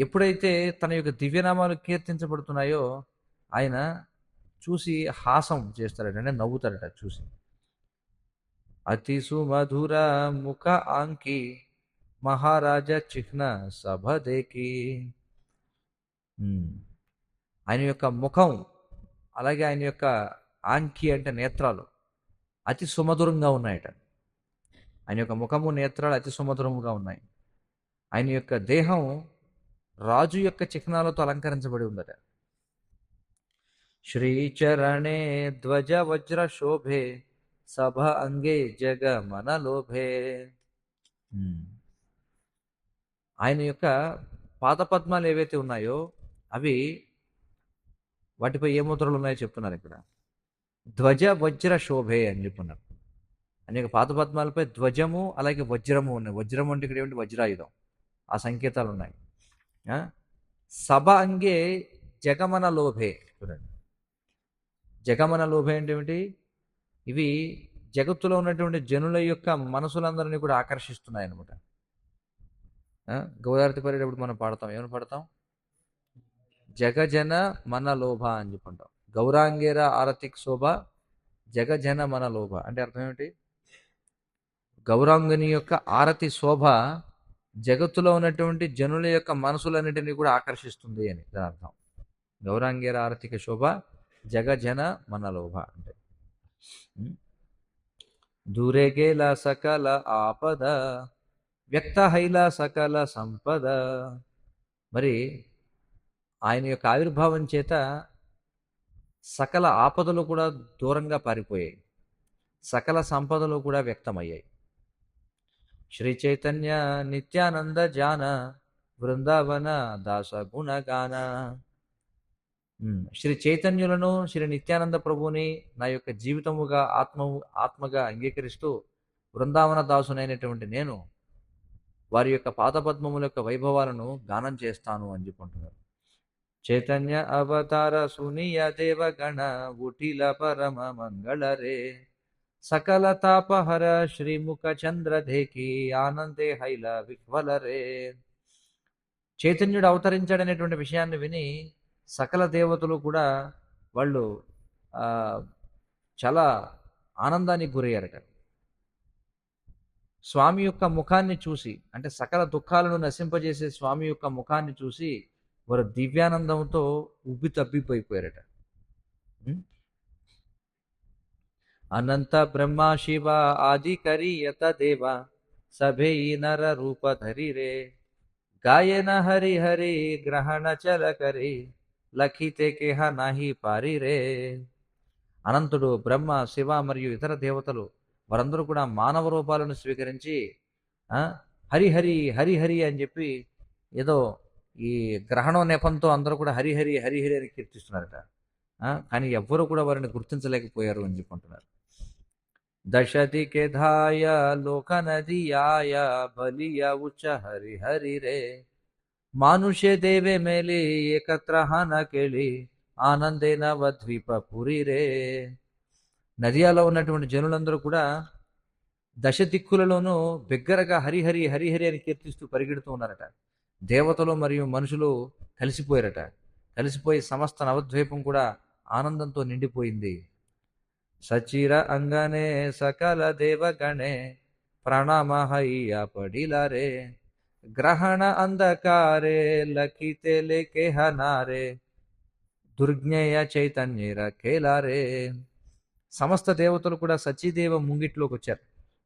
[SPEAKER 1] ఎప్పుడైతే తన యొక్క దివ్యనామాలు కీర్తించబడుతున్నాయో ఆయన చూసి హాసం చేస్తారట, అంటే నవ్వుతారట చూసి. అతి సుమధుర ముఖ ఆంకి మహారాజా చిహ్న సభ దేకి. ఆయన యొక్క ముఖం, అలాగే ఆయన యొక్క ఆంకి అంటే నేత్రాలు అతి సుమధురంగా ఉన్నాయట. ఆయన యొక్క ముఖము నేత్రాలు అతి సుమధురముగా ఉన్నాయి. ఆయన యొక్క దేహం రాజు యొక్క చిహ్నాలతో అలంకరించబడి ఉందట. శ్రీచరణే ధ్వజ వజ్ర శోభే సభ అంగే జగ మన లోభే. ఆయన యొక్క పాదపద్మాలు ఏవైతే ఉన్నాయో అవి, వాటిపై ఏ ముద్రలు ఉన్నాయో చెప్తున్నారు ఇక్కడ. ధ్వజ వజ్ర శోభే అని చెప్పున్నారు. అనేక పాదపద్మాలపై ధ్వజము అలాగే వజ్రము ఉన్నాయి. వజ్రము అంటే ఇక్కడ ఏమిటి? వజ్రాయుధం. ఆ సంకేతాలు ఉన్నాయి. సభ అంగే జగమన లోభే. చూడండి, జగమన లోభే అంటే ఏమిటి? ఇవి జగత్తులో ఉన్నటువంటి జనుల యొక్క మనసులందరినీ కూడా ఆకర్షిస్తున్నాయి అనమాట. గౌరారతి పడేటప్పుడు మనం పాడతాం, ఏమని పాడతాం? జగజన మన లోభ అని చెప్పుకుంటాం. గౌరాంగేర ఆరతిక్ శోభ జగజన మన లోభ అంటే అర్థం ఏమిటి? గౌరాంగుని యొక్క ఆరతి శోభ జగత్తులో ఉన్నటువంటి జనుల యొక్క మనసులన్నింటినీ కూడా ఆకర్షిస్తుంది అని దాని అర్థం. గౌరాంగేర ఆరతిక శోభ జగజన మన లోభ అంటే దూరేగేల సకల ఆపద వ్యక్త హైల సకల సంపద. మరి ఆయన యొక్క ఆవిర్భావం చేత సకల ఆపదలు కూడా దూరంగా పారిపోయాయి, సకల సంపదలు కూడా వ్యక్తమయ్యాయి. శ్రీ చైతన్య నిత్యానంద జాన బృందావన దాస గుణగాన. శ్రీ చైతన్యులను, శ్రీ నిత్యానంద ప్రభువుని నా యొక్క జీవితముగా ఆత్మగా అంగీకరిస్తూ బృందావన దాసునైనటువంటి నేను వారి యొక్క పాదపద్మముల యొక్క వైభవాలను గానం చేస్తాను అని చెప్పుకుంటున్నారు. చైతన్య అవతార సునీయ దేవగణ ఉటిల పరమ మంగళ రే సకల తాపహర శ్రీముఖ చంద్రధేకి ఆనందే హైల విహ్వల రే. చైతన్యుడు అవతరించాడనేటువంటి విషయాన్ని విని సకల దేవతలు కూడా వాళ్ళు చాలా ఆనందానికి గురయ్యారట. స్వామి యొక్క ముఖాన్ని చూసి, అంటే సకల దుఃఖాలను నశింపజేసే స్వామి యొక్క ముఖాన్ని చూసి వారు దివ్యానందంతో ఉబ్బి తబ్బిపోయిపోయారట. అనంత బ్రహ్మ శివ ఆది కరియత దేవ సభే నర రూప ధరి రే గాయన హరి హరి గ్రహణ చల కరి లఖితే కేహ నాహి పారి రే. అనంతుడు, బ్రహ్మ, శివ మరియు ఇతర దేవతలు వారందరూ కూడా మానవ రూపాలను స్వీకరించి హరిహరి హరిహరి అని చెప్పి ఏదో ఈ గ్రహణం నెపంతో అందరూ కూడా హరిహరి హరిహరి అని కీర్తిస్తున్నారట. కానీ ఎవ్వరూ కూడా వారిని గుర్తించలేకపోయారు అని చెప్పుకుంటున్నారు. దశదికే ధాయ లోక నదియాయ బలియ ఉచ హరి హరి రే మానుషే దేవే మేలి ఏకత్ర హన కేళి ఆనందే నవద్వీప పురి రే. నదియాలో ఉన్నటువంటి జనులందరూ కూడా దశ దిక్కులలోనూ బిగ్గరగా హరిహరి హరిహరి అని కీర్తిస్తూ పరిగెడుతూ ఉన్నారట. దేవతలు మరియు మనుషులు కలిసిపోయారట. కలిసిపోయి సమస్త నవద్వీపం కూడా ఆనందంతో నిండిపోయింది. సచిర అంగనే సకల దేవగణే ప్రణామ హయ్య పడిలారే గ్రహణ అంధకారే లఖితే లేకే హనారే దుర్జ్ఞేయ చైతన్యర కేలారే. సమస్త దేవతలు కూడా సచీదేవ ముంగిట్లోకి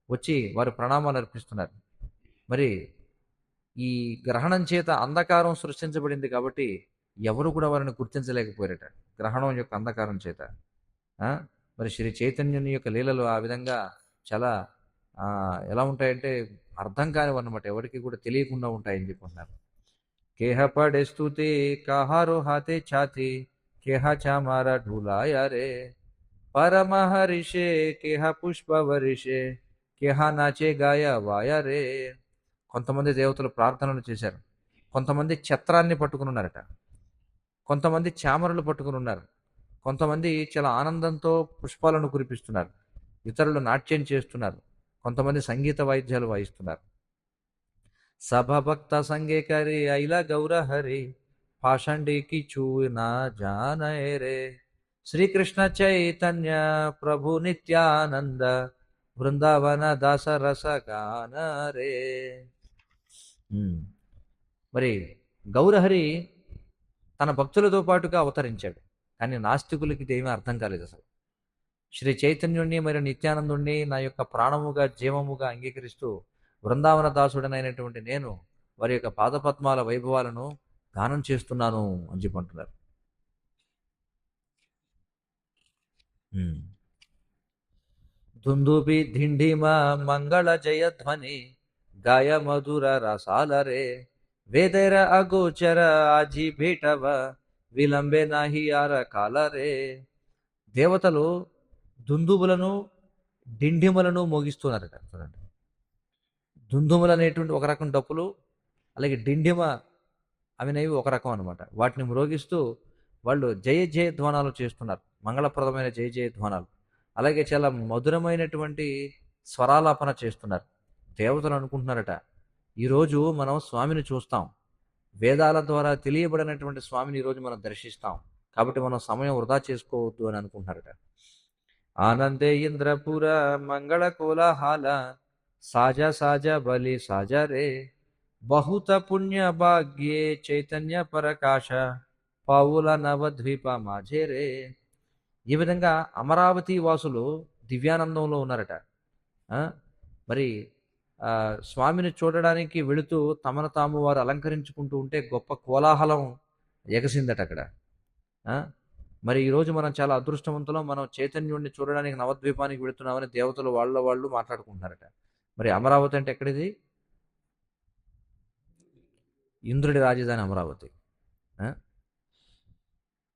[SPEAKER 1] వచ్చి వారు ప్రణామాలు అర్పిస్తున్నారు. మరి ఈ గ్రహణం చేత అంధకారం సృష్టించబడింది కాబట్టి ఎవరు కూడా వారిని గుర్తించలేకపోయారట, గ్రహణం యొక్క అంధకారం చేత. మరి శ్రీ చైతన్యుని యొక్క లీలలు ఆ విధంగా చాలా ఎలా ఉంటాయంటే అర్థం కానివి అన్నమాట, ఎవరికి కూడా తెలియకుండా ఉంటాయని చెప్పుకుంటున్నారు. కేహ పడే స్తుతి కహారో హాతే ఛాతి కేహ చామార ఢూలాయ రే పరమహరిషే కేహ పుష్ప వరిషే కేహ నాచే గాయ వాయ రే. కొంతమంది దేవతలు ప్రార్థనలు చేశారు, కొంతమంది ఛత్రాన్ని పట్టుకుని ఉన్నారట, కొంతమంది చామరలు పట్టుకుని ఉన్నారు, కొంతమంది చాలా ఆనందంతో పుష్పాలను కురిపిస్తున్నారు, ఇతరులు నాట్యం చేస్తున్నారు, కొంతమంది సంగీత వాయిద్యాలు వాయిస్తున్నారు. సభ భక్త సంగేకరి ఐల గౌర హరి పాషండికి చూ నా జానయ రే శ్రీకృష్ణ చైతన్య ప్రభు నిత్యానంద బృందావన దాస రస గాన రే. ఉమ్. మరి గౌరహరి తన భక్తులతో పాటుగా అవతరించాడు, కానీ నాస్తికులకి ఇదేమీ అర్థం కాలేదు అసలు. శ్రీ చైతన్యుణ్ణి మరియు నిత్యానందుణ్ణి నా యొక్క ప్రాణముగా జీవముగా అంగీకరిస్తూ బృందావన దాసుడనైనటువంటి నేను వారి యొక్క పాదపద్మాల వైభవాలను గానం చేస్తున్నాను అని చెప్పి అంటున్నారు. దుందుబి ధిండిమ మంగళ జయధ్వని గాయ మధుర రసాలరే వేదర అగోచర ఆజీ భేటవ విలంబే నాహి ఆర కాలరే. దేవతలు దుందుబులను డిండిమలను మోగిస్తున్నారట. చూడండి, దుందుములు అనేటువంటి ఒక రకం డప్పులు, అలాగే డిండిమ అవినవి ఒక రకం అనమాట. వాటిని మ్రోగిస్తూ వాళ్ళు జయ జయ ధ్వానాలు చేస్తున్నారు, మంగళప్రదమైన జయ జయ ధ్వానాలు. అలాగే చాలా మధురమైనటువంటి స్వరాలాపన చేస్తున్నారు. దేవతలు అనుకుంటున్నారట, ఈరోజు మనం స్వామిని చూస్తాం, వేదాల ద్వారా తెలియబడినటువంటి స్వామిని ఈరోజు మనం దర్శిస్తాం, కాబట్టి మనం సమయం వృధా చేసుకోవద్దు అని అనుకుంటున్నారట. ఆనందే ఇంద్రపుర మంగళ కోలాహాల సాజ సాజ బలి సాజ రే బహుత పుణ్య భాగ్యే చైతన్య పరకాశ పావుల నవద్వీప మాఝే రే. ఈ విధంగా అమరావతి వాసులు దివ్యానందంలో ఉన్నారట. మరి స్వామిని చూడడానికి వెళుతూ తమను తాము వారు అలంకరించుకుంటూ ఉంటే గొప్ప కోలాహలం ఎగసిందట అక్కడ. మరి ఈరోజు మనం చాలా అదృష్టవంతులం, మనం చైతన్యుడిని చూడడానికి నవద్వీపానికి వెళుతున్నామని దేవతలు వాళ్ళు మాట్లాడుకుంటున్నారట. మరి అమరావతి అంటే ఎక్కడిది? ఇంద్రుడి రాజధాని అమరావతి.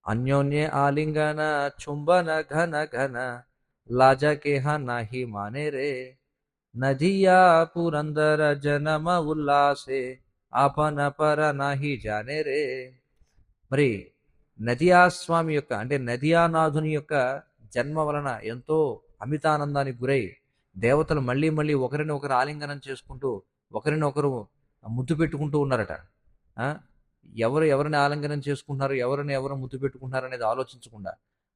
[SPEAKER 1] అన్యోన్య ఆలింగన చుంబన ఘన ఘన లాజకేహ నాహి మానే రే నదియా పురందర జనమ ఉల్లాసే ఆపన పర నాహి జానే రే. మరి నదియా స్వామి యొక్క అంటే నదియానాథుని యొక్క జన్మ వలన ఎంతో అమితానందానికి గురై దేవతలు మళ్ళీ మళ్ళీ ఒకరిని ఒకరు ఆలింగనం చేసుకుంటూ ఒకరిని ఒకరు ముద్దు పెట్టుకుంటూ ఉన్నారట. ఎవరిని ఆలింగనం చేసుకుంటున్నారు, ఎవరు ముద్దు పెట్టుకుంటున్నారు అనేది ఆలోచించకుండా,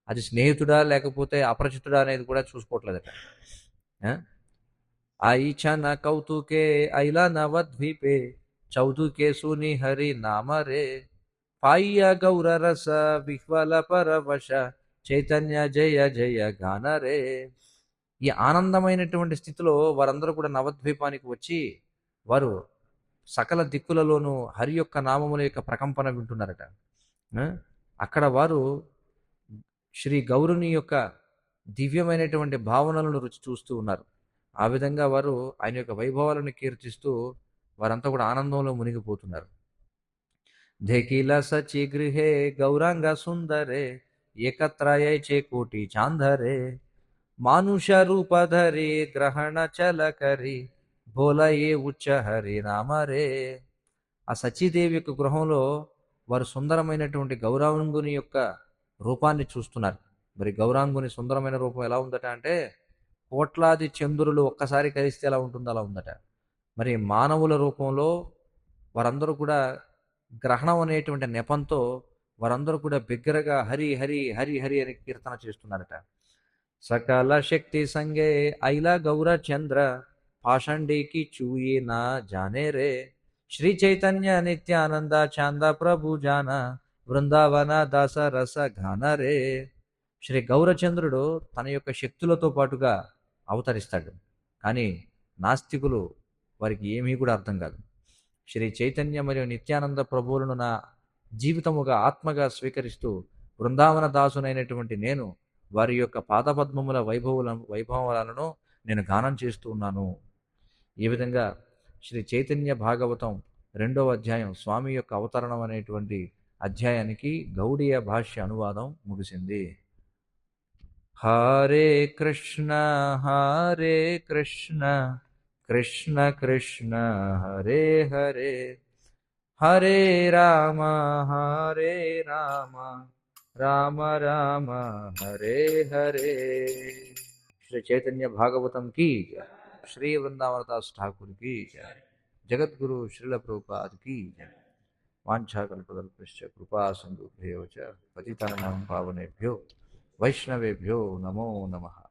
[SPEAKER 1] అది స్నేహితుడా లేకపోతే అపరిచితుడా అనేది కూడా చూసుకోవట్లేదట. ఐచన కౌతుకే ఐలా నవద్వీపే చౌదుకే సుని హరి నామరే పాయ్య గౌర రస విహ్వల పరవశ చైతన్య జయ జయ గానరే. ఈ ఆనందమైనటువంటి స్థితిలో వారందరూ కూడా నవద్వీపానికి వచ్చి వారు సకల దిక్కులలోనూ హరి యొక్క నామముల యొక్క ప్రకంపన వింటున్నారట. అక్కడ వారు శ్రీ గౌరుని యొక్క దివ్యమైనటువంటి భావనలను రుచి చూస్తూ ఉన్నారు. ఆ విధంగా వారు ఆయన యొక్క వైభవాలను కీర్తిస్తూ వారంతా కూడా ఆనందంలో మునిగిపోతున్నారు. ధేకిల సచి గృహే గౌరాంగ సుందరే ఏకత్రయై కోటి చాందరే మానుష రూపధరి గ్రహణ చలకరి భోలయే ఉచ్చ హరి నామరే. ఆ సచీదేవి యొక్క గృహంలో వారు సుందరమైనటువంటి గౌరాంగుని యొక్క రూపాన్ని చూస్తున్నారు. మరి గౌరాంగుని సుందరమైన రూపం ఎలా ఉందట అంటే కోట్లాది చంద్రులు ఒక్కసారి కలిస్తే ఎలా ఉంటుందో అలా ఉందట. మరి మానవుల రూపంలో వారందరూ కూడా గ్రహణం అనేటువంటి నెపంతో వారందరూ కూడా బిగ్గరగా హరి హరి హరి హరి అని కీర్తన చేస్తున్నారట. సకల శక్తి సంగే ఐలా గౌర చంద్ర పాషండీకి చూయి నా జానే రే శ్రీ చైతన్య నిత్యానంద చాంద ప్రభు జాన బృందావన దాస రస గాన రే. శ్రీ గౌరచంద్రుడు తన యొక్క శక్తులతో పాటుగా అవతరిస్తాడు, కానీ నాస్తికులు వారికి ఏమీ కూడా అర్థం కాదు. శ్రీ చైతన్య మరియు నిత్యానంద ప్రభువులను నా జీవితముగా ఆత్మగా స్వీకరిస్తూ బృందావన దాసునైనటువంటి నేను వారి యొక్క పాదపద్మముల వైభవాలను నేను గానం చేస్తూ ఉన్నాను. ఈ విధంగా శ్రీ చైతన్య భాగవతం 2వ అధ్యాయం స్వామి యొక్క అవతరణం అనేటువంటి అధ్యాయానికి గౌడీయ భాష్య అనువాదం ముగిసింది. హరే కృష్ణ కృష్ణ కృష్ణ హరే హరే హరే రామ రామ రామ హరే హరే. శ్రీ చైతన్య భాగవతం की जय, श्री वृंदावन दास ठाकुर की जय, जगत गुरु श्रील प्रभुपाद की जय. वांछाकल्पतरुभ्यश्च कृपा सिन्धुभ्यो च पतितानां पावनेभ्यो వైష్ణవేభ్యో నమో నమః.